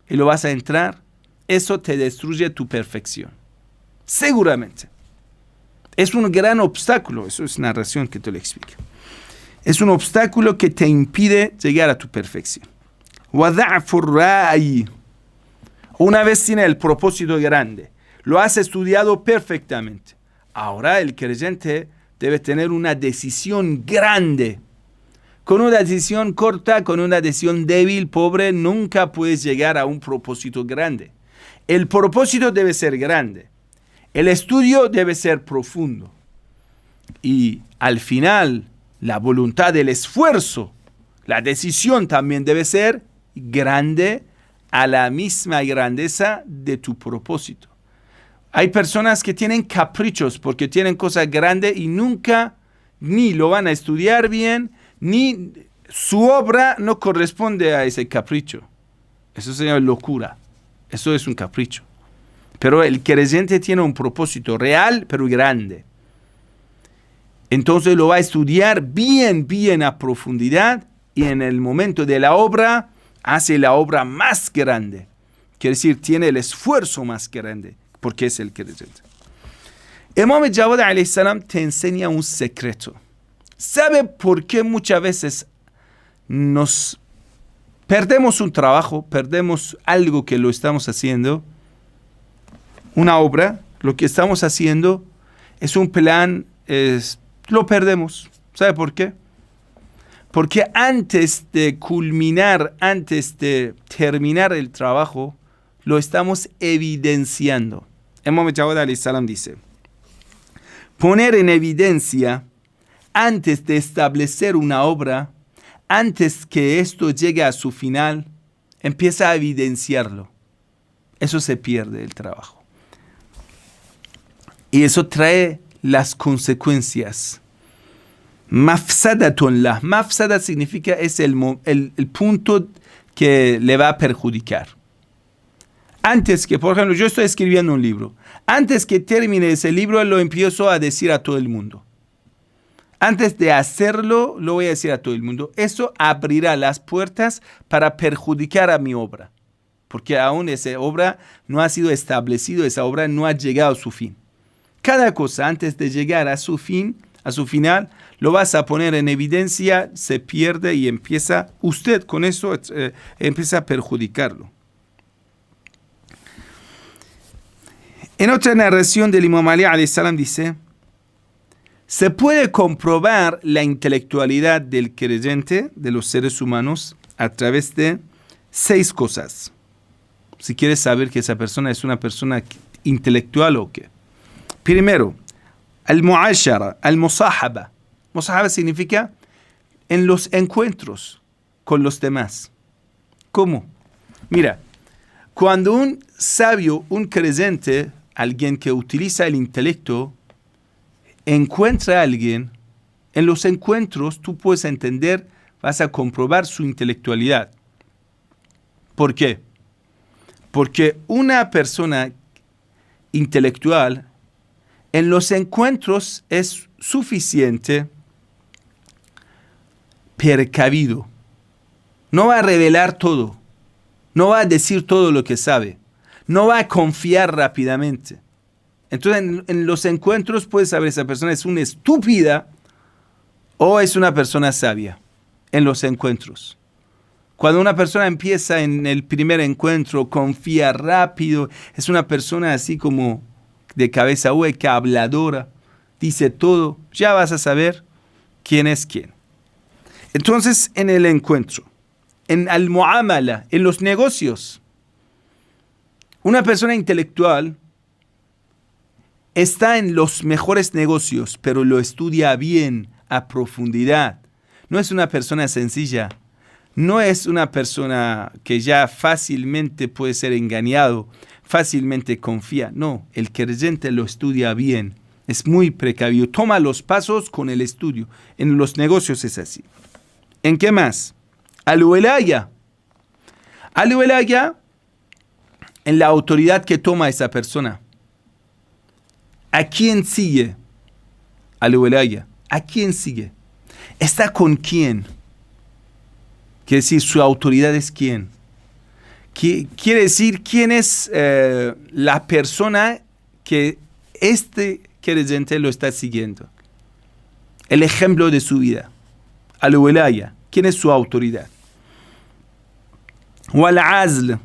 y lo vas a entrar, eso te destruye tu perfección. Seguramente. Es un gran obstáculo. Eso es narración que te lo explica. Es un obstáculo que te impide llegar a tu perfección. Wa da'fur ra'i. Una vez tiene el propósito grande, lo has estudiado perfectamente. Ahora el creyente debe tener una decisión grande. Con una decisión corta, con una decisión débil, pobre, nunca puedes llegar a un propósito grande. El propósito debe ser grande. El estudio debe ser profundo. Y al final, la voluntad, el esfuerzo, la decisión también debe ser grande, a la misma grandeza de tu propósito. Hay personas que tienen caprichos porque tienen cosas grandes y nunca ni lo van a estudiar bien, ni su obra no corresponde a ese capricho. Eso se llama locura. Eso es un capricho. Pero el creyente tiene un propósito real, pero grande. Entonces lo va a estudiar bien a profundidad y en el momento de la obra hace la obra más grande. Quiere decir, tiene el esfuerzo más grande porque es el creyente. Imam Jawad alayhi salam te enseña un secreto. ¿Sabe por qué muchas veces nos perdemos un trabajo, perdemos algo que lo estamos haciendo? Una obra, lo que estamos haciendo es un plan, lo perdemos. ¿Sabe por qué? Porque antes de culminar, antes de terminar el trabajo, lo estamos evidenciando. Imam Jawad alayhi salam dice, poner en evidencia antes de establecer una obra, antes que esto llegue a su final, empieza a evidenciarlo. Eso se pierde el trabajo. Y eso trae las consecuencias. Mafsadatun lah. Mafsada significa es el punto que le va a perjudicar. Antes que, por ejemplo, yo estoy escribiendo un libro. Antes que termine ese libro, lo empiezo a decir a todo el mundo. Antes de hacerlo, lo voy a decir a todo el mundo. Eso abrirá las puertas para perjudicar a mi obra. Porque aún esa obra no ha sido establecida, esa obra no ha llegado a su fin. Cada cosa antes de llegar a su fin, a su final, lo vas a poner en evidencia, se pierde y empieza, usted con eso empieza a perjudicarlo. En otra narración del Imam Ali alayhi salam dice, se puede comprobar la intelectualidad del creyente, de los seres humanos, a través de 6 cosas. Si quieres saber que esa persona es una persona intelectual o qué. Primero, al-mu'ashara, al-musahaba. Musahaba significa en los encuentros con los demás. ¿Cómo? Mira, cuando un sabio, un creyente, alguien que utiliza el intelecto, encuentra a alguien, en los encuentros tú puedes entender, vas a comprobar su intelectualidad. ¿Por qué? Porque una persona intelectual en los encuentros es suficiente precavido. No va a revelar todo. No va a decir todo lo que sabe. No va a confiar rápidamente. Entonces, en los encuentros puedes saber si esa persona es una estúpida o es una persona sabia. En los encuentros. Cuando una persona empieza en el primer encuentro, confía rápido, es una persona así como de cabeza hueca, habladora, dice todo, ya vas a saber quién es quién. Entonces, en el encuentro, en al-mu'amala, en los negocios, una persona intelectual está en los mejores negocios, pero lo estudia bien, a profundidad. No es una persona sencilla. No es una persona que ya fácilmente puede ser engañado, fácilmente confía. No, el creyente lo estudia bien. Es muy precavido. Toma los pasos con el estudio. En los negocios es así. ¿En qué más? Al-wilaya. Al-wilaya, en la autoridad que toma esa persona. ¿A quién sigue? Al-wilaya. ¿A quién sigue? ¿Está con quién? Quiere decir, su autoridad es quién. Quiere decir, quién es la persona que este creyente lo está siguiendo. El ejemplo de su vida. Al-wilaya. ¿Quién es su autoridad? Wal-azl.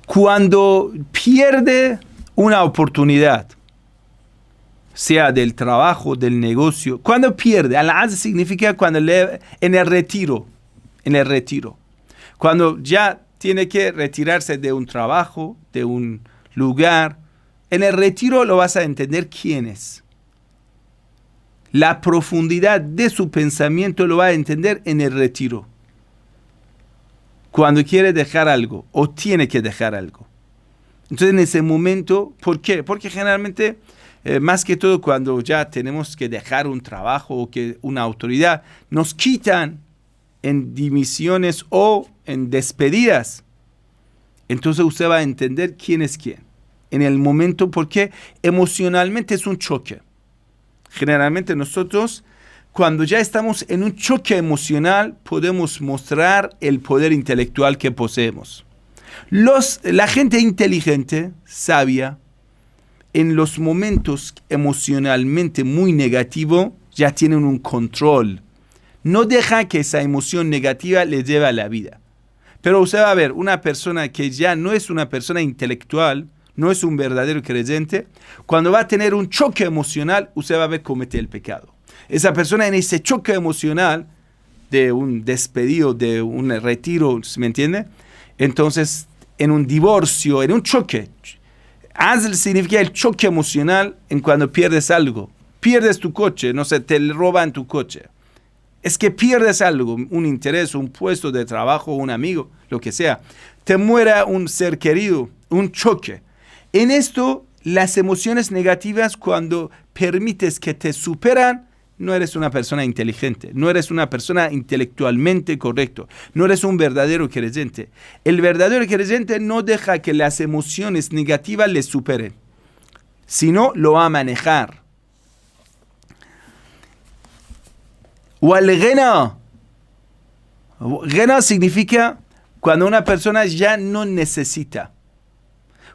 Cuando pierde una oportunidad, sea del trabajo, del negocio, cuando pierde, al-azl significa cuando en el retiro, cuando ya tiene que retirarse de un trabajo, de un lugar, en el retiro lo vas a entender quién es. La profundidad de su pensamiento lo va a entender en el retiro. cuando quiere dejar algo o tiene que dejar algo. Entonces en ese momento, ¿por qué? Porque generalmente, más que todo cuando ya tenemos que dejar un trabajo o que una autoridad, nos quitan en dimisiones o en despedidas. Entonces usted va a entender quién es quién. En el momento, porque emocionalmente es un choque. Generalmente nosotros, cuando ya estamos en un choque emocional, podemos mostrar el poder intelectual que poseemos. La gente inteligente, sabia, en los momentos emocionalmente muy negativos, ya tienen un control. No deja que esa emoción negativa le lleve a la vida. Pero usted va a ver, una persona que ya no es una persona intelectual, no es un verdadero creyente, cuando va a tener un choque emocional, usted va a ver cometer el pecado. Esa persona en ese choque emocional de un despedido, de un retiro, ¿me entiende? Entonces, en un divorcio, en un choque, Azl significa el choque emocional en cuando pierdes algo. Pierdes tu coche, no sé, te roban tu coche. Es que pierdes algo, un interés, un puesto de trabajo, un amigo, lo que sea. Te muera un ser querido, un choque. En esto, las emociones negativas, cuando permites que te superan, no eres una persona inteligente, no eres una persona intelectualmente correcto, no eres un verdadero creyente. El verdadero creyente no deja que las emociones negativas le superen, sino lo va a manejar. Wal-ghina. Ghina significa cuando una persona ya no necesita.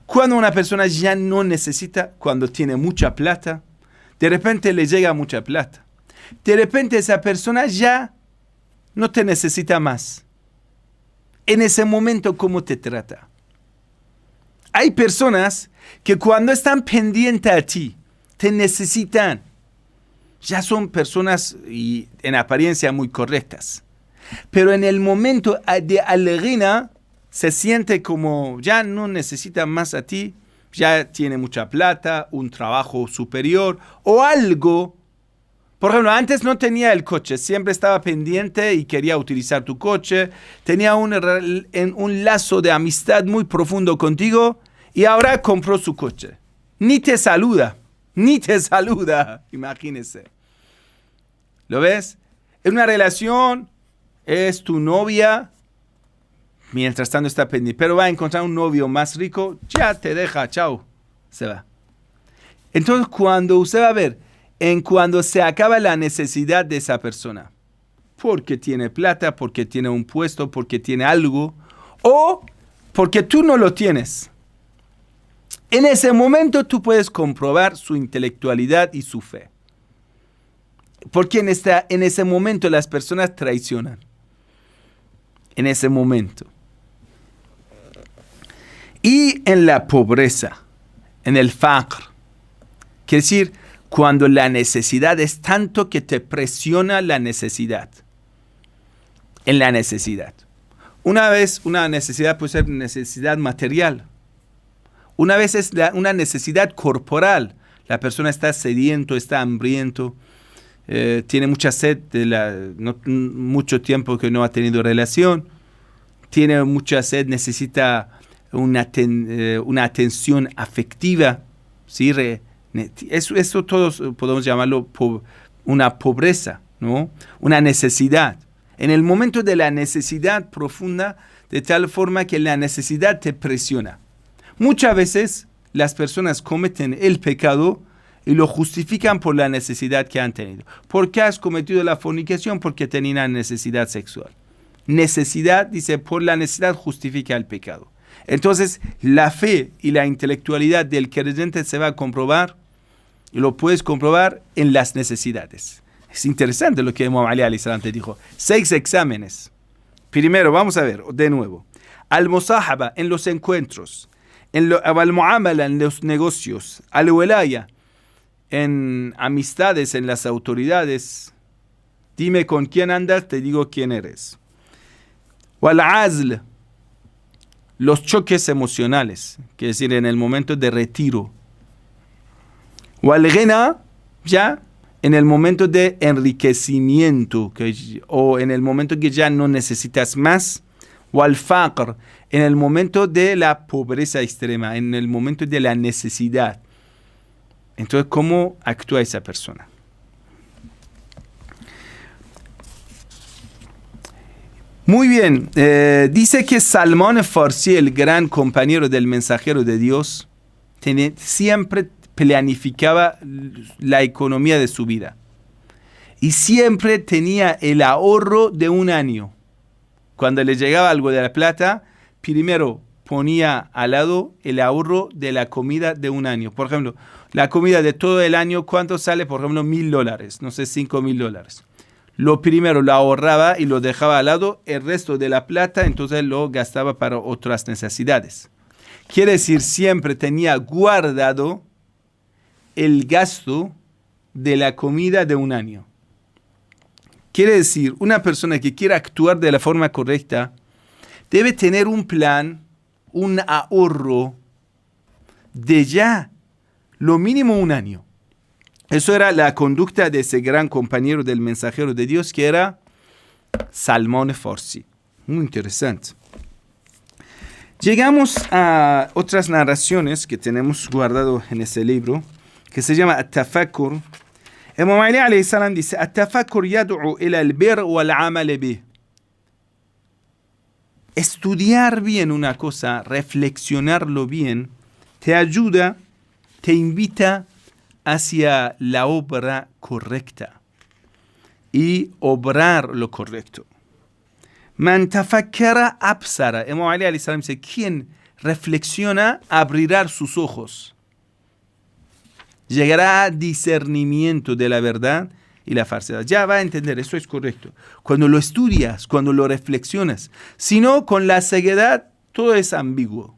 Cuando una persona ya no necesita, cuando tiene mucha plata, de repente le llega mucha plata. De repente esa persona ya no te necesita más. En ese momento, ¿cómo te trata? Hay personas que cuando están pendientes a ti, te necesitan. Ya son personas y en apariencia muy correctas. Pero en el momento de al-ghina, se siente como ya no necesita más a ti, ya tiene mucha plata, un trabajo superior o algo. Por ejemplo, antes no tenía el coche, siempre estaba pendiente y quería utilizar tu coche, tenía un lazo de amistad muy profundo contigo y ahora compró su coche. Ni te saluda, imagínese. ¿Lo ves? En una relación es tu novia, mientras tanto está pendiente, pero va a encontrar un novio más rico, ya te deja, chao, se va. Entonces, cuando usted va a ver, cuando se acaba la necesidad de esa persona, porque tiene plata, porque tiene un puesto, porque tiene algo, o porque tú no lo tienes, en ese momento tú puedes comprobar su intelectualidad y su fe. Porque en ese momento las personas traicionan. En ese momento. Y en la pobreza, en el faqr, quiere decir, cuando la necesidad es tanto que te presiona la necesidad. En la necesidad. Una vez una necesidad puede ser necesidad material. Una vez es una necesidad corporal. La persona está sediento, está hambriento, tiene mucha sed, mucho tiempo que no ha tenido relación, tiene mucha sed, necesita una atención afectiva, ¿sí? Eso todos podemos llamarlo una pobreza, ¿no? Una necesidad. En el momento de la necesidad profunda, de tal forma que la necesidad te presiona. Muchas veces las personas cometen el pecado y lo justifican por la necesidad que han tenido. ¿Por qué has cometido la fornicación? Porque tenía necesidad sexual. Necesidad, dice, por la necesidad justifica el pecado. Entonces, la fe y la intelectualidad del creyente se va a comprobar, y lo puedes comprobar en las necesidades. Es interesante lo que Imam Ali alayhi salam te dijo. 6 exámenes. Primero, vamos a ver de nuevo. Al-musahaba, en los encuentros. Al-muamala, en los negocios. Al-wilaya, en amistades, en las autoridades. Dime con quién andas, te digo quién eres. Wal-azl, los choques emocionales, que es decir, en el momento de retiro. Wal-ghina, ya en el momento de enriquecimiento, o en el momento que ya no necesitas más. wal faqr, en el momento de la pobreza extrema, en el momento de la necesidad. Entonces, ¿cómo actúa esa persona? Muy bien, dice que Salmán Farsi, el gran compañero del mensajero de Dios, siempre planificaba la economía de su vida. Y siempre tenía el ahorro de un año. Cuando le llegaba algo de la plata, primero ponía al lado el ahorro de la comida de un año. Por ejemplo, la comida de todo el año, ¿cuánto sale? Por ejemplo, $1,000, no sé, $5,000. Lo primero lo ahorraba y lo dejaba al lado, el resto de la plata entonces lo gastaba para otras necesidades. Quiere decir, siempre tenía guardado el gasto de la comida de un año. Quiere decir, una persona que quiera actuar de la forma correcta debe tener un plan, un ahorro de ya lo mínimo un año. Eso era la conducta de ese gran compañero del mensajero de Dios, que era Salmán Farsi. Muy interesante. Llegamos a otras narraciones que tenemos guardado en ese libro, que se llama At-Tafakkur. Imam Ali alayhi salam dice: At-Tafakkur yad'u ila al-bir wal-amal bih. Estudiar bien una cosa, reflexionarlo bien, te ayuda, te invita hacia la obra correcta y obrar lo correcto. Man tafakkara absara. Imam Ali alayhi salam dice: quien reflexiona abrirá sus ojos. Llegará a discernimiento de la verdad y la falsedad. Ya va a entender, eso es correcto. Cuando lo estudias, cuando lo reflexionas. Si no, con la ceguedad, todo es ambiguo.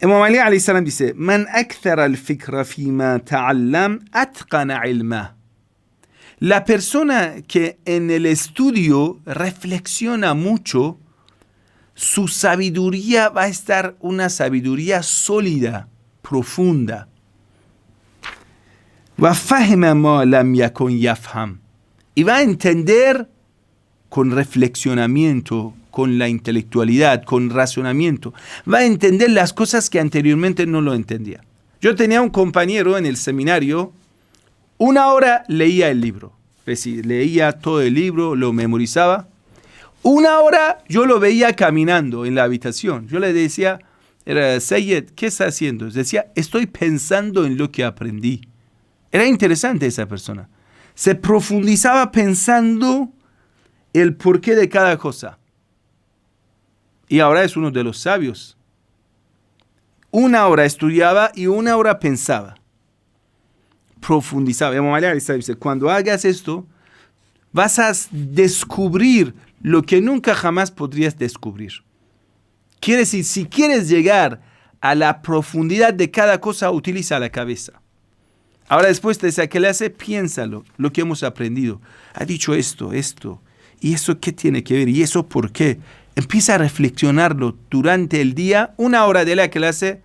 Imam Ali alayhi salam dice: Man akthara al-fikra fima ta'allam atqana ilma. La persona que en el estudio reflexiona mucho, su sabiduría va a estar una sabiduría sólida, profunda. وَفَهِمَ مَا لَمْ يَكُنْ يَفْهَمْ. Y va a entender con reflexionamiento, con la intelectualidad, con razonamiento. Va a entender las cosas que anteriormente no lo entendía. Yo tenía un compañero en el seminario, 1 hora leía el libro. Es decir, leía todo el libro, lo memorizaba. 1 hora yo lo veía caminando en la habitación. Yo le decía: Sayed, ¿qué está haciendo? Decía: estoy pensando en lo que aprendí. Era interesante esa persona. Se profundizaba pensando el porqué de cada cosa. Y ahora es uno de los sabios. 1 hora estudiaba y 1 hora pensaba. Profundizaba. Dice: cuando hagas esto, vas a descubrir lo que nunca jamás podrías descubrir. Quiere decir, si quieres llegar a la profundidad de cada cosa, utiliza la cabeza. Ahora después de esa clase, piénsalo, lo que hemos aprendido. Ha dicho esto, ¿y eso qué tiene que ver? ¿Y eso por qué? Empieza a reflexionarlo durante el día, 1 hora de la clase,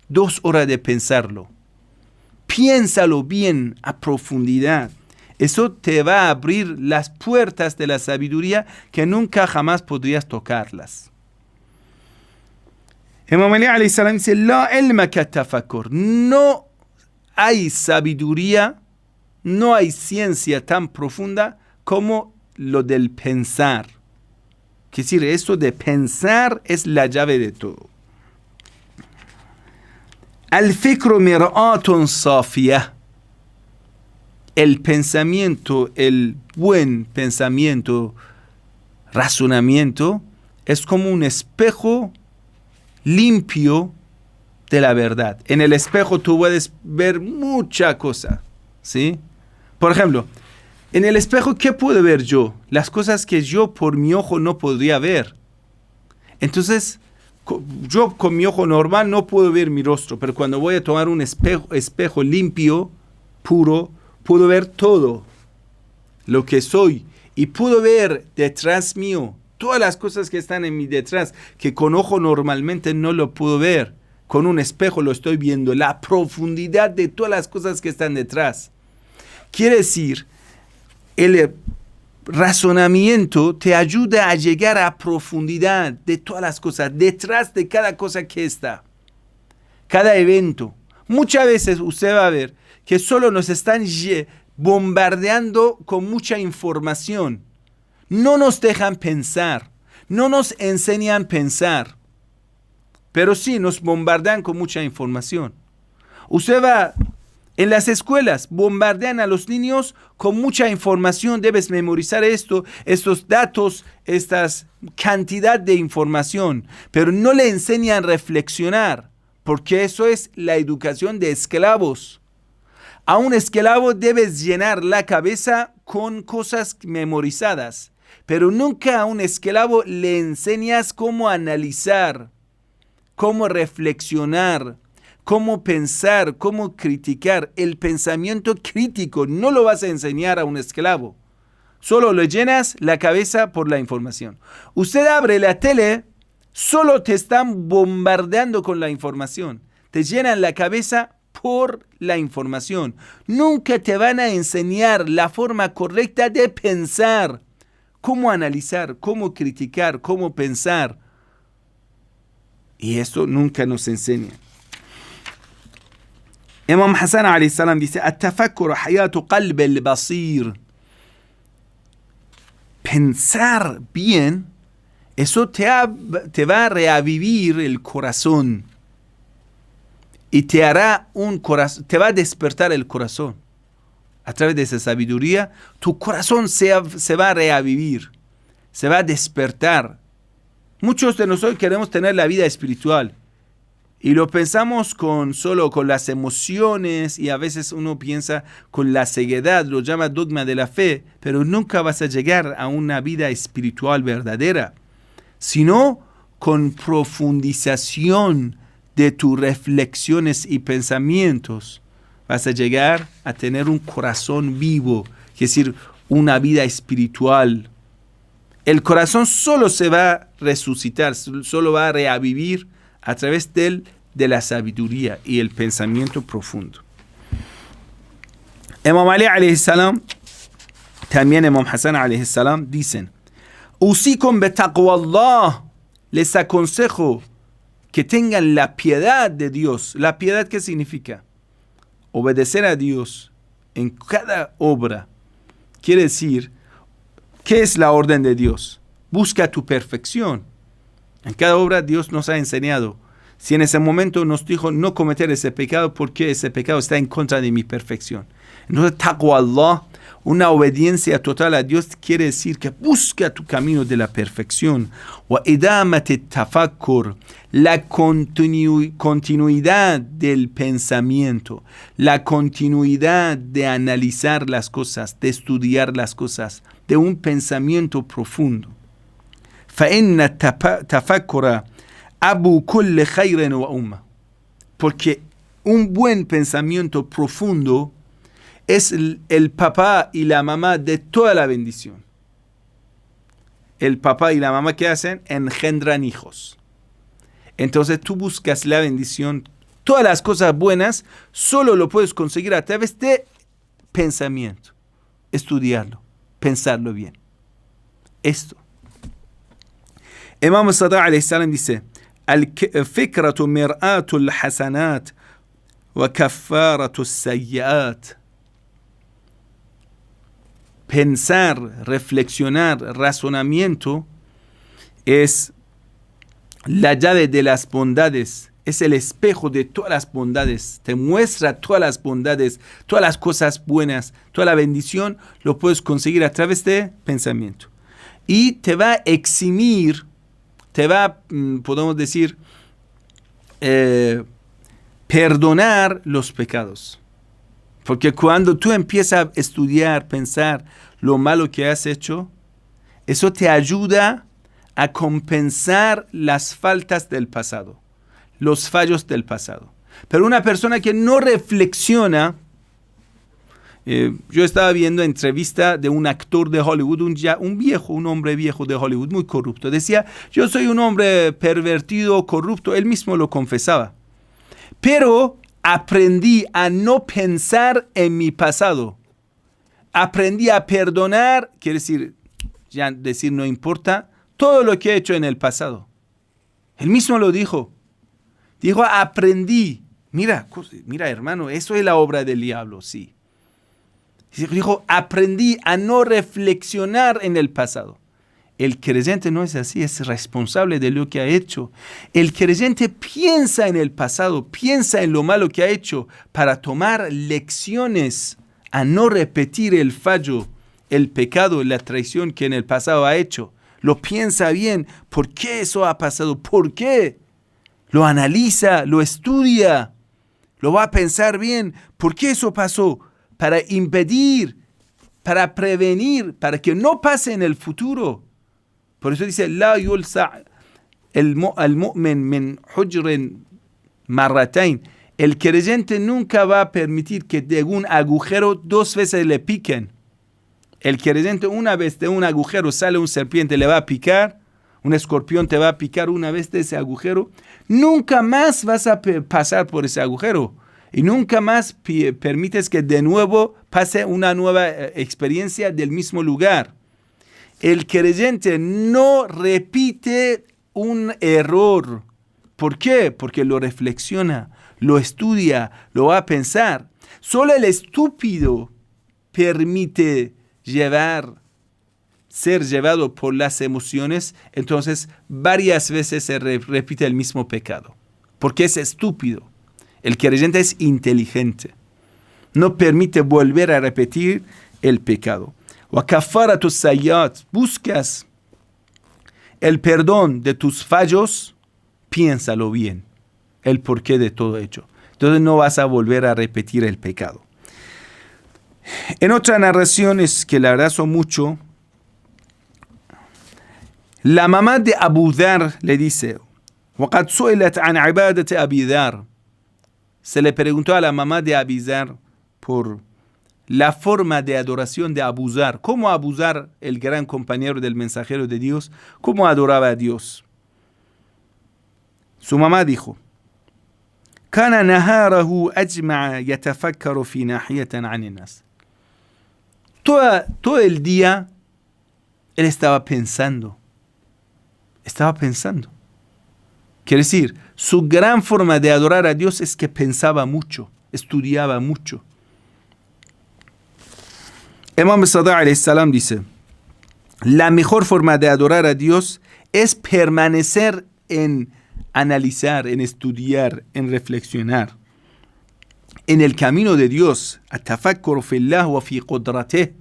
2 horas de pensarlo. Piénsalo bien a profundidad. Eso te va a abrir las puertas de la sabiduría que nunca jamás podrías tocarlas. Imam Ali alayhi salam dice: La ilma ka tafakkur. No hay sabiduría, no hay ciencia tan profunda como lo del pensar. Es decir, eso de pensar es la llave de todo. Al-fikru mir'atun safiyah. El pensamiento, el buen pensamiento, razonamiento, es como un espejo limpio de la verdad. En el espejo tú puedes ver mucha cosa, ¿sí? Por ejemplo, en el espejo, ¿qué puedo ver yo? Las cosas que yo por mi ojo no podría ver. Entonces, yo con mi ojo normal no puedo ver mi rostro, pero cuando voy a tomar un espejo limpio, puro, puedo ver todo lo que soy. Y puedo ver detrás mío todas las cosas que están en mi detrás, que con ojo normalmente no lo puedo ver. Con un espejo lo estoy viendo, la profundidad de todas las cosas que están detrás. Quiere decir, el razonamiento te ayuda a llegar a profundidad de todas las cosas, detrás de cada cosa que está, cada evento. Muchas veces usted va a ver que solo nos están bombardeando con mucha información. No nos dejan pensar, no nos enseñan a pensar, pero sí nos bombardean con mucha información. Usted va en las escuelas, bombardean a los niños con mucha información, debes memorizar esto, estos datos, esta cantidad de información, pero no le enseñan a reflexionar, porque eso es la educación de esclavos. A un esclavo debes llenar la cabeza con cosas memorizadas, pero nunca a un esclavo le enseñas cómo analizar, cómo reflexionar, cómo pensar, cómo criticar. El pensamiento crítico no lo vas a enseñar a un esclavo. Solo le llenas la cabeza por la información. Usted abre la tele, solo te están bombardeando con la información. Te llenan la cabeza por la información. Nunca te van a enseñar la forma correcta de pensar. Cómo analizar, cómo criticar, cómo pensar. Y esto nunca nos enseña. Imam Hassan alayhi salam dice: "At-tafakkur hayatu qalb al-basir." Pensar bien, eso te va a reavivir el corazón y te hará un corazón, te va a despertar el corazón. A través de esa sabiduría, tu corazón se va a reavivir, se va a despertar. Muchos de nosotros queremos tener la vida espiritual. Y lo pensamos solo con las emociones, y a veces uno piensa con la ceguedad, lo llama dogma de la fe, pero nunca vas a llegar a una vida espiritual verdadera, sino con profundización de tus reflexiones y pensamientos. Vas a llegar a tener un corazón vivo, es decir, una vida espiritual. El corazón solo se va a resucitar, solo va a reavivir a través de la sabiduría y el pensamiento profundo. Imam Ali alayhi salam, también Imam Hassan alayhi salam dicen: "Usikum betaqwa Allah", les aconsejo que tengan la piedad de Dios. ¿La piedad qué significa? Obedecer a Dios en cada obra. Quiere decir, ¿qué es la orden de Dios? Busca tu perfección. En cada obra Dios nos ha enseñado. Si en ese momento nos dijo no cometer ese pecado, porque ese pecado está en contra de mi perfección. Entonces, taqwa Allah, una obediencia total a Dios, quiere decir que busca tu camino de la perfección. Wa idamat tafakkur, la continuidad del pensamiento, la continuidad de analizar las cosas, de estudiar las cosas, de un pensamiento profundo. فإن التفكر أبو كل خير وأمة, porque un buen pensamiento profundo es el papá y la mamá de toda la bendición. El papá y la mamá, ¿qué hacen? Engendran hijos. Entonces tú buscas la bendición, todas las cosas buenas, solo lo puedes conseguir a través de pensamiento, estudiarlo, pensarlo bien. Esto. Imam Sadiq alayhi salam dice: "Al-fikratu mir'atu al-hasanat wa kaffaratu as-sayyi'at." Pensar, reflexionar, razonamiento es la llave de las bondades, es el espejo de todas las bondades, te muestra todas las bondades, todas las cosas buenas, toda la bendición, lo puedes conseguir a través de pensamiento. Y te va a eximir, te va, podemos decir, perdonar los pecados. Porque cuando tú empiezas a estudiar, pensar lo malo que has hecho, eso te ayuda a compensar las faltas del pasado, los fallos del pasado. Pero una persona que no reflexiona, yo estaba viendo entrevista de un actor de Hollywood, un hombre viejo de Hollywood, muy corrupto. Decía: yo soy un hombre pervertido, corrupto. Él mismo lo confesaba. Pero aprendí a no pensar en mi pasado. Aprendí a perdonar, quiere decir, ya decir no importa todo lo que he hecho en el pasado. Él mismo lo dijo. Dijo, aprendí. Mira, hermano, eso es la obra del diablo, sí. Dijo, aprendí a no reflexionar en el pasado. El creyente no es así, es responsable de lo que ha hecho. El creyente piensa en el pasado, piensa en lo malo que ha hecho para tomar lecciones, a no repetir el fallo, el pecado, la traición que en el pasado ha hecho. Lo piensa bien, ¿por qué eso ha pasado? ¿Por qué? Lo analiza, lo estudia, lo va a pensar bien, ¿por qué eso pasó? Para impedir, para prevenir, para que no pase en el futuro. Por eso dice, la yulsa al mu'min min hujrin marratain. El creyente nunca va a permitir que de un agujero 2 veces le piquen. El creyente una vez de un agujero sale un serpiente, le va a picar, un escorpión te va a picar una vez de ese agujero. Nunca más vas a pasar por ese agujero. Y nunca más permites que de nuevo pase una nueva experiencia del mismo lugar. El creyente no repite un error. ¿Por qué? Porque lo reflexiona, lo estudia, lo va a pensar. Solo el estúpido permite ser llevado por las emociones, entonces varias veces se repite el mismo pecado. Porque es estúpido. El creyente es inteligente. No permite volver a repetir el pecado. Buscas el perdón de tus fallos, piénsalo bien, el porqué de todo ello. Entonces no vas a volver a repetir el pecado. En otras narraciones, que la verdad son mucho, la mamá de Abu Dhar le dice, وَقَدْ سُئِلَتْ عَنْ عِبَادَةِ أَبِي ذَرٍ. Se le preguntó a la mamá de Abu Dhar por la forma de adoración de Abu Dhar. ¿Cómo Abu Dhar, el gran compañero del mensajero de Dios, cómo adoraba a Dios? Su mamá dijo, كَانَ نَهَارَهُ أَجْمَعَ يَتَفَكَّرُ فِي نَاحِيَةً عَنِ النَّاسِ. Todo el día él estaba pensando. Quiere decir, su gran forma de adorar a Dios es que pensaba mucho, estudiaba mucho. Imam Sadiq alayhi salam dice, la mejor forma de adorar a Dios es permanecer en analizar, en estudiar, en reflexionar. En el camino de Dios, atafakkur fillah wa fi qudratih,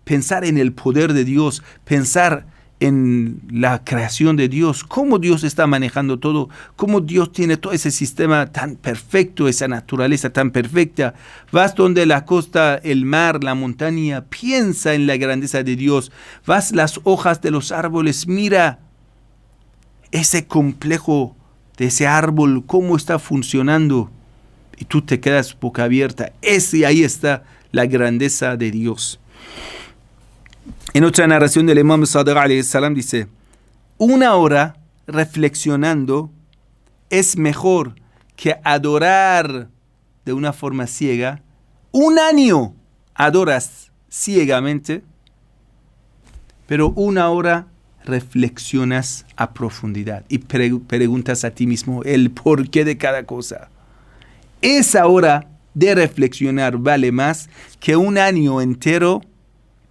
pensar en el poder de Dios, pensar en la creación de Dios, cómo Dios está manejando todo, cómo Dios tiene todo ese sistema tan perfecto, esa naturaleza tan perfecta. Vas donde la costa, el mar, la montaña, piensa en la grandeza de Dios. Vas las hojas de los árboles, mira ese complejo de ese árbol, cómo está funcionando. Y tú te quedas boca abierta. Ahí está la grandeza de Dios. En otra narración del Imam Sadiq alayhi salam dice, 1 hora reflexionando es mejor que adorar de una forma ciega. 1 año adoras ciegamente, pero 1 hora reflexionas a profundidad y preguntas a ti mismo el porqué de cada cosa. Esa hora de reflexionar vale más que 1 año entero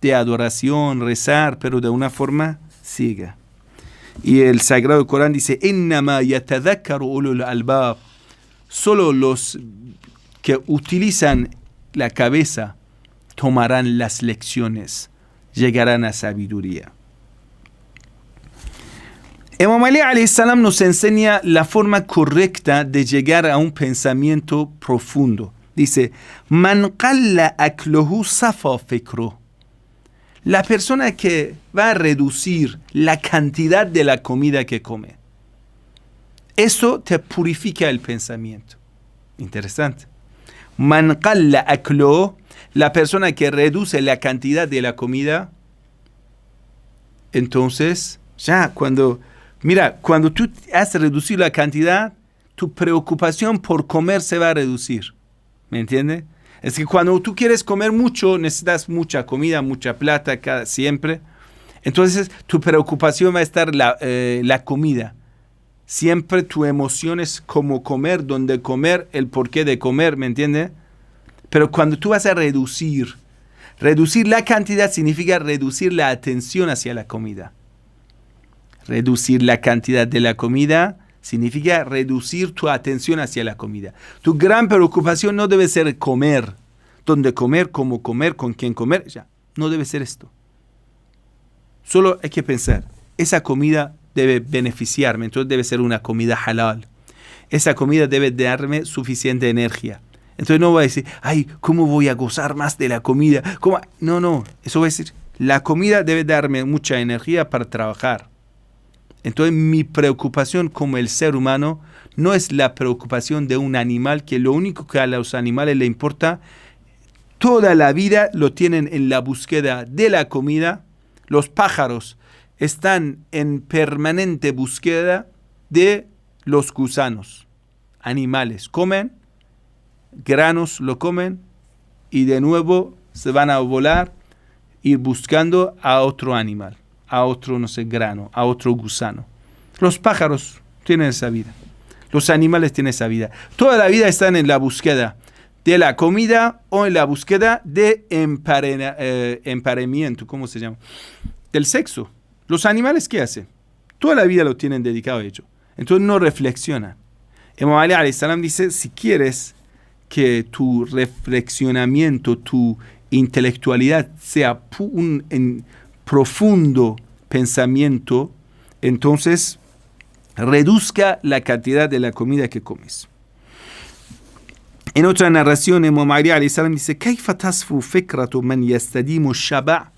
de adoración, rezar, pero de una forma ciega. Y el Sagrado Corán dice, إِنَّمَا يَتَذَكَّرُ أُولُو الْأَلْبَابِ. Solo los que utilizan la cabeza tomarán las lecciones, llegarán a sabiduría. Imam Ali alayhi salam nos enseña la forma correcta de llegar a un pensamiento profundo. Dice, Man qalla akluhu safa fikruh. La persona que va a reducir la cantidad de la comida que come, eso te purifica el pensamiento. Interesante. Man qalla akluhu, la persona que reduce la cantidad de la comida, entonces, ya cuando tú has reducido la cantidad, tu preocupación por comer se va a reducir. ¿Me entiendes? Es que cuando tú quieres comer mucho, necesitas mucha comida, mucha plata siempre. Entonces tu preocupación va a estar la comida. Siempre tu emoción es cómo comer, dónde comer, el porqué de comer, ¿me entiendes? Pero cuando tú vas a reducir la cantidad significa reducir la atención hacia la comida. Reducir la cantidad de la comida significa reducir tu atención hacia la comida. Tu gran preocupación no debe ser comer, dónde comer, cómo comer, con quién comer. Ya, no debe ser esto. Solo hay que pensar, esa comida debe beneficiarme, entonces debe ser una comida halal. Esa comida debe darme suficiente energía. Entonces no voy a decir, ay, ¿cómo voy a gozar más de la comida? ¿Cómo? No, eso va a decir, la comida debe darme mucha energía para trabajar. Entonces mi preocupación como el ser humano no es la preocupación de un animal, que lo único que a los animales le importa, toda la vida lo tienen en la búsqueda de la comida. Los pájaros están en permanente búsqueda de los gusanos. Animales comen, granos lo comen y de nuevo se van a volar, ir buscando a otro animal, a otro, no sé, grano, a otro gusano. Los pájaros tienen esa vida. Los animales tienen esa vida. Toda la vida están en la búsqueda de la comida o en la búsqueda de emparejamiento, ¿cómo se llama? Del sexo. Los animales, ¿qué hacen? Toda la vida lo tienen dedicado a ello. Entonces no reflexionan. Imam Ali alayhi salam dice, si quieres que tu reflexionamiento, tu intelectualidad sea un profundo pensamiento, entonces reduzca la cantidad de la comida que comes. En otra narración, Imam Ali alayhi salam dice, ¿Kayfa tasfu fikratu man yastadimu shaba'?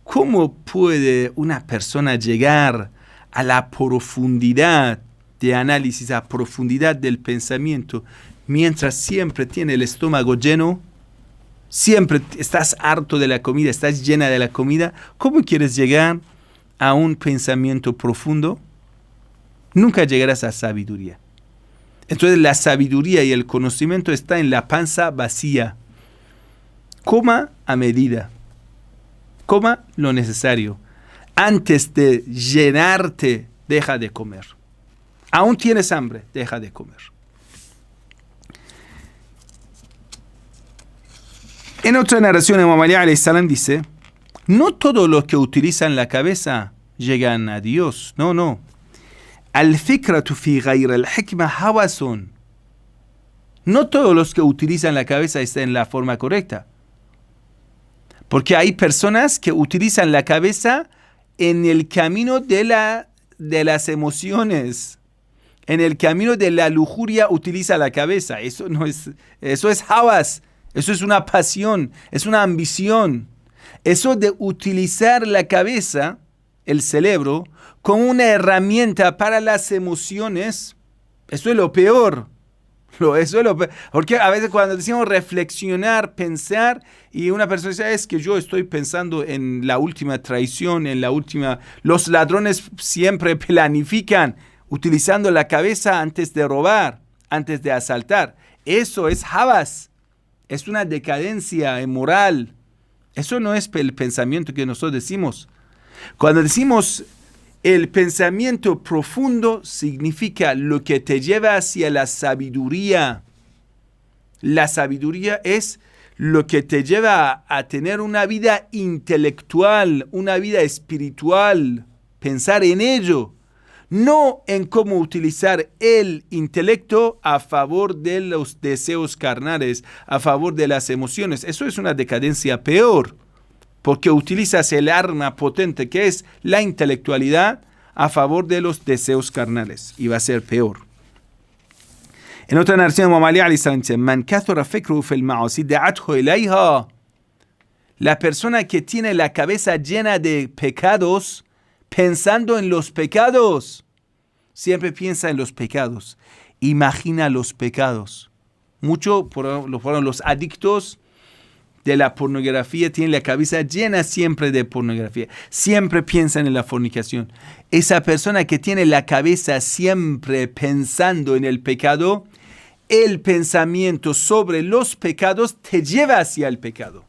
¿Cómo puede una persona llegar a la profundidad de análisis, a profundidad del pensamiento, mientras siempre tiene el estómago lleno? Siempre estás harto de la comida, estás llena de la comida. ¿Cómo quieres llegar a un pensamiento profundo? Nunca llegarás a sabiduría. Entonces la sabiduría y el conocimiento está en la panza vacía. Coma a medida. Coma lo necesario. Antes de llenarte, deja de comer. Aún tienes hambre, deja de comer. En otra narración, Imam Ali alayhi salam dice, no todos los que utilizan la cabeza llegan a Dios. No. Al-fikratu fi ghayr al-hikma hawasun. No todos los que utilizan la cabeza están en la forma correcta. Porque hay personas que utilizan la cabeza en el camino de las emociones. En el camino de la lujuria utiliza la cabeza. Eso es hawas. Eso es una pasión. Es una ambición. Eso de utilizar la cabeza, el cerebro, como una herramienta para las emociones, eso es lo peor. Eso es lo peor. Porque a veces cuando decimos reflexionar, pensar, y una persona dice, es que yo estoy pensando en la última traición, los ladrones siempre planifican utilizando la cabeza antes de robar, antes de asaltar. Eso es havas. Es una decadencia moral. Eso no es el pensamiento que nosotros decimos. Cuando decimos el pensamiento profundo, significa lo que te lleva hacia la sabiduría. La sabiduría es lo que te lleva a tener una vida intelectual, una vida espiritual. Pensar en ello. No en cómo utilizar el intelecto a favor de los deseos carnales, a favor de las emociones. Eso es una decadencia peor, porque utilizas el arma potente que es la intelectualidad a favor de los deseos carnales, y va a ser peor. En otra narración, Imam Ali alayhi salam dice, Man kathura fikruhu fil ma'asi da'athu ilayha. La persona que tiene la cabeza llena de pecados, pensando en los pecados, siempre piensa en los pecados, imagina los pecados. Mucho, fueron los adictos de la pornografía, tienen la cabeza llena siempre de pornografía, siempre piensan en la fornicación. Esa persona que tiene la cabeza siempre pensando en el pecado, el pensamiento sobre los pecados te lleva hacia el pecado.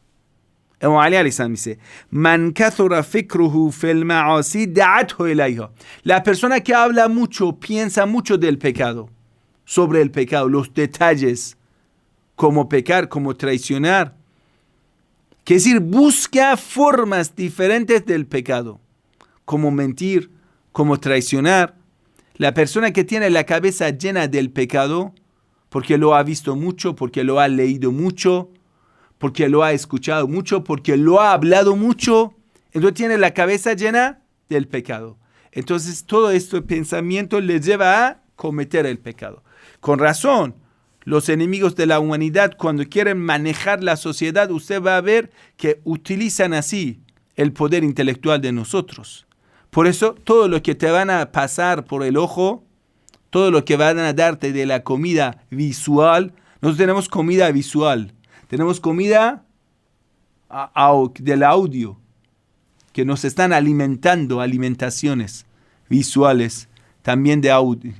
Imam Ali alayhi salam dice, Man kathura fikruhu fil ma'asi da'athu ilayha. La persona que habla mucho, piensa mucho del pecado, sobre el pecado, los detalles, cómo pecar, cómo traicionar. Que es decir, busca formas diferentes del pecado, como mentir, como traicionar. La persona que tiene la cabeza llena del pecado, porque lo ha visto mucho, porque lo ha leído mucho, porque lo ha escuchado mucho, porque lo ha hablado mucho, entonces tiene la cabeza llena del pecado. Entonces todo este pensamiento le lleva a cometer el pecado. Con razón, los enemigos de la humanidad, cuando quieren manejar la sociedad, usted va a ver que utilizan así el poder intelectual de nosotros. Por eso, todo lo que te van a pasar por el ojo, todo lo que van a darte de la comida visual, nosotros tenemos comida visual, tenemos comida del audio, que nos están alimentando, alimentaciones visuales, también de audio,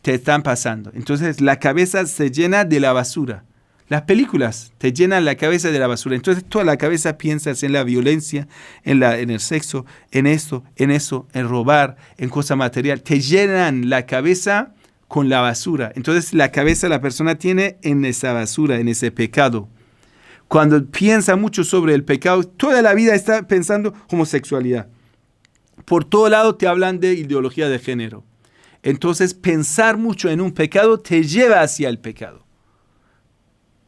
te están pasando. Entonces la cabeza se llena de la basura. Las películas te llenan la cabeza de la basura. Entonces toda la cabeza piensas en la violencia, en el sexo, en esto, en eso, en robar, en cosa material. Te llenan la cabeza con la basura. Entonces la cabeza la persona tiene en esa basura, en ese pecado. Cuando piensa mucho sobre el pecado, toda la vida está pensando homosexualidad. Por todo lado te hablan de ideología de género. Entonces pensar mucho en un pecado te lleva hacia el pecado.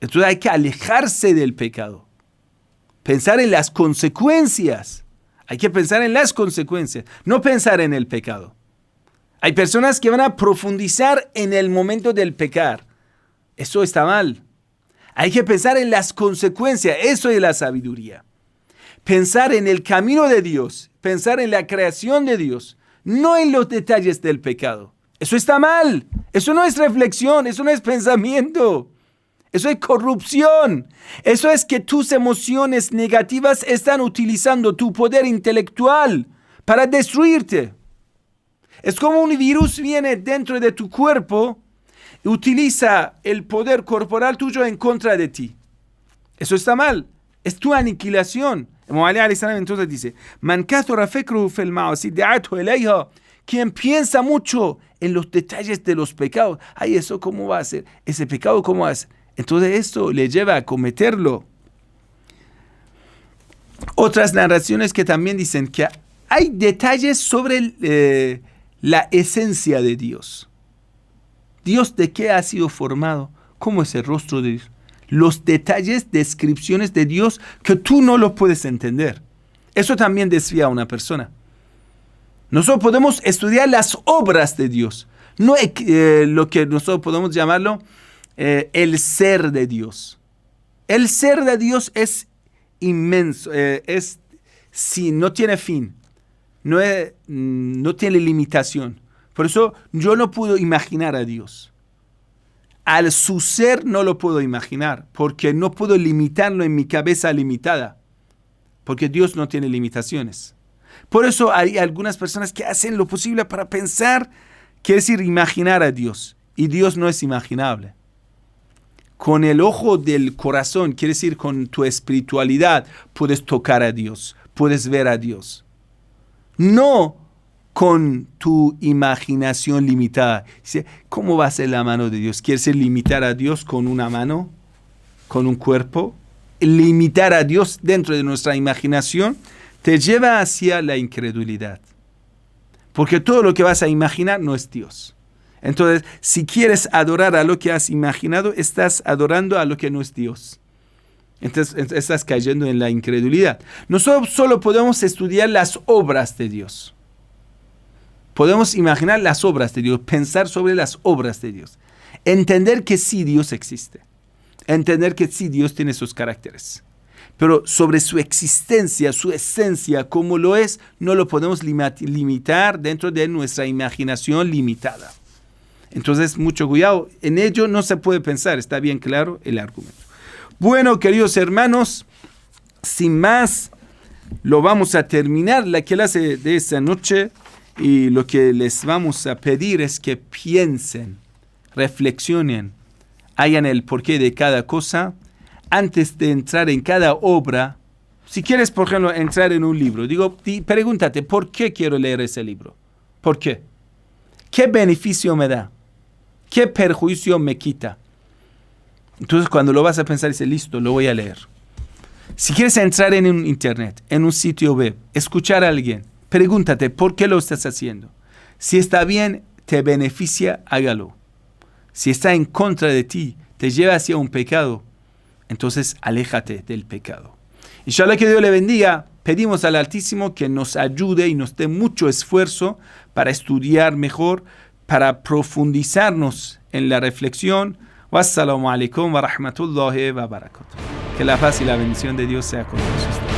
Entonces hay que alejarse del pecado. Pensar en las consecuencias. Hay que pensar en las consecuencias, no pensar en el pecado. Hay personas que van a profundizar en el momento del pecar. Eso está mal. Hay que pensar en las consecuencias. Eso es la sabiduría. Pensar en el camino de Dios. Pensar en la creación de Dios. No en los detalles del pecado. Eso está mal. Eso no es reflexión. Eso no es pensamiento. Eso es corrupción. Eso es que tus emociones negativas están utilizando tu poder intelectual para destruirte. Es como un virus viene dentro de tu cuerpo, utiliza el poder corporal tuyo en contra de ti. Eso está mal. Es tu aniquilación. Imam Ali alayhi salam entonces dice, Man kathura fikruhu fil ma'asi da'athu ilayha. Quien piensa mucho en los detalles de los pecados. Ay, ¿eso cómo va a ser? ¿Ese pecado cómo va a ser? Entonces esto le lleva a cometerlo. Otras narraciones que también dicen que hay detalles sobre la esencia de Dios. Dios, ¿de qué ha sido formado? ¿Cómo es el rostro de Dios? Los detalles, descripciones de Dios que tú no lo puedes entender. Eso también desvía a una persona. Nosotros podemos estudiar las obras de Dios, no lo que nosotros podemos llamarlo el ser de Dios. El ser de Dios es inmenso, no tiene fin, no tiene limitación. Por eso yo no puedo imaginar a Dios. Al su ser no lo puedo imaginar, porque no puedo limitarlo en mi cabeza limitada, porque Dios no tiene limitaciones. Por eso hay algunas personas que hacen lo posible para pensar, quiere decir imaginar a Dios, y Dios no es imaginable. Con el ojo del corazón, quiere decir con tu espiritualidad, puedes tocar a Dios, puedes ver a Dios. No con tu imaginación limitada. Dice, ¿cómo va a ser la mano de Dios? ¿Quieres limitar a Dios con una mano? ¿Con un cuerpo? Limitar a Dios dentro de nuestra imaginación te lleva hacia la incredulidad. Porque todo lo que vas a imaginar no es Dios. Entonces, si quieres adorar a lo que has imaginado, estás adorando a lo que no es Dios. Entonces, estás cayendo en la incredulidad. Nosotros solo podemos estudiar las obras de Dios. Podemos imaginar las obras de Dios, pensar sobre las obras de Dios. Entender que sí Dios existe. Entender que sí Dios tiene sus caracteres. Pero sobre su existencia, su esencia, como lo es, no lo podemos limitar dentro de nuestra imaginación limitada. Entonces, mucho cuidado. En ello no se puede pensar. Está bien claro el argumento. Bueno, queridos hermanos, sin más, lo vamos a terminar la clase de esta noche. Y lo que les vamos a pedir es que piensen, reflexionen, hagan el porqué de cada cosa. Antes de entrar en cada obra, Si quieres, por ejemplo, entrar en un libro, pregúntate, ¿por qué quiero leer ese libro? ¿Por qué? ¿Qué beneficio me da? ¿Qué perjuicio me quita? Entonces, cuando lo vas a pensar, dices, listo, lo voy a leer. Si quieres entrar en un internet, en un sitio web, escuchar a alguien, pregúntate, ¿por qué lo estás haciendo? Si está bien, te beneficia, hágalo. Si está en contra de ti, te lleva hacia un pecado, entonces aléjate del pecado. Inshallah, que Dios le bendiga. Pedimos al Altísimo que nos ayude y nos dé mucho esfuerzo para estudiar mejor, para profundizarnos en la reflexión. Wassalamu alaikum wa rahmatullahi wa barakatuh. Que la paz y la bendición de Dios sea con nosotros.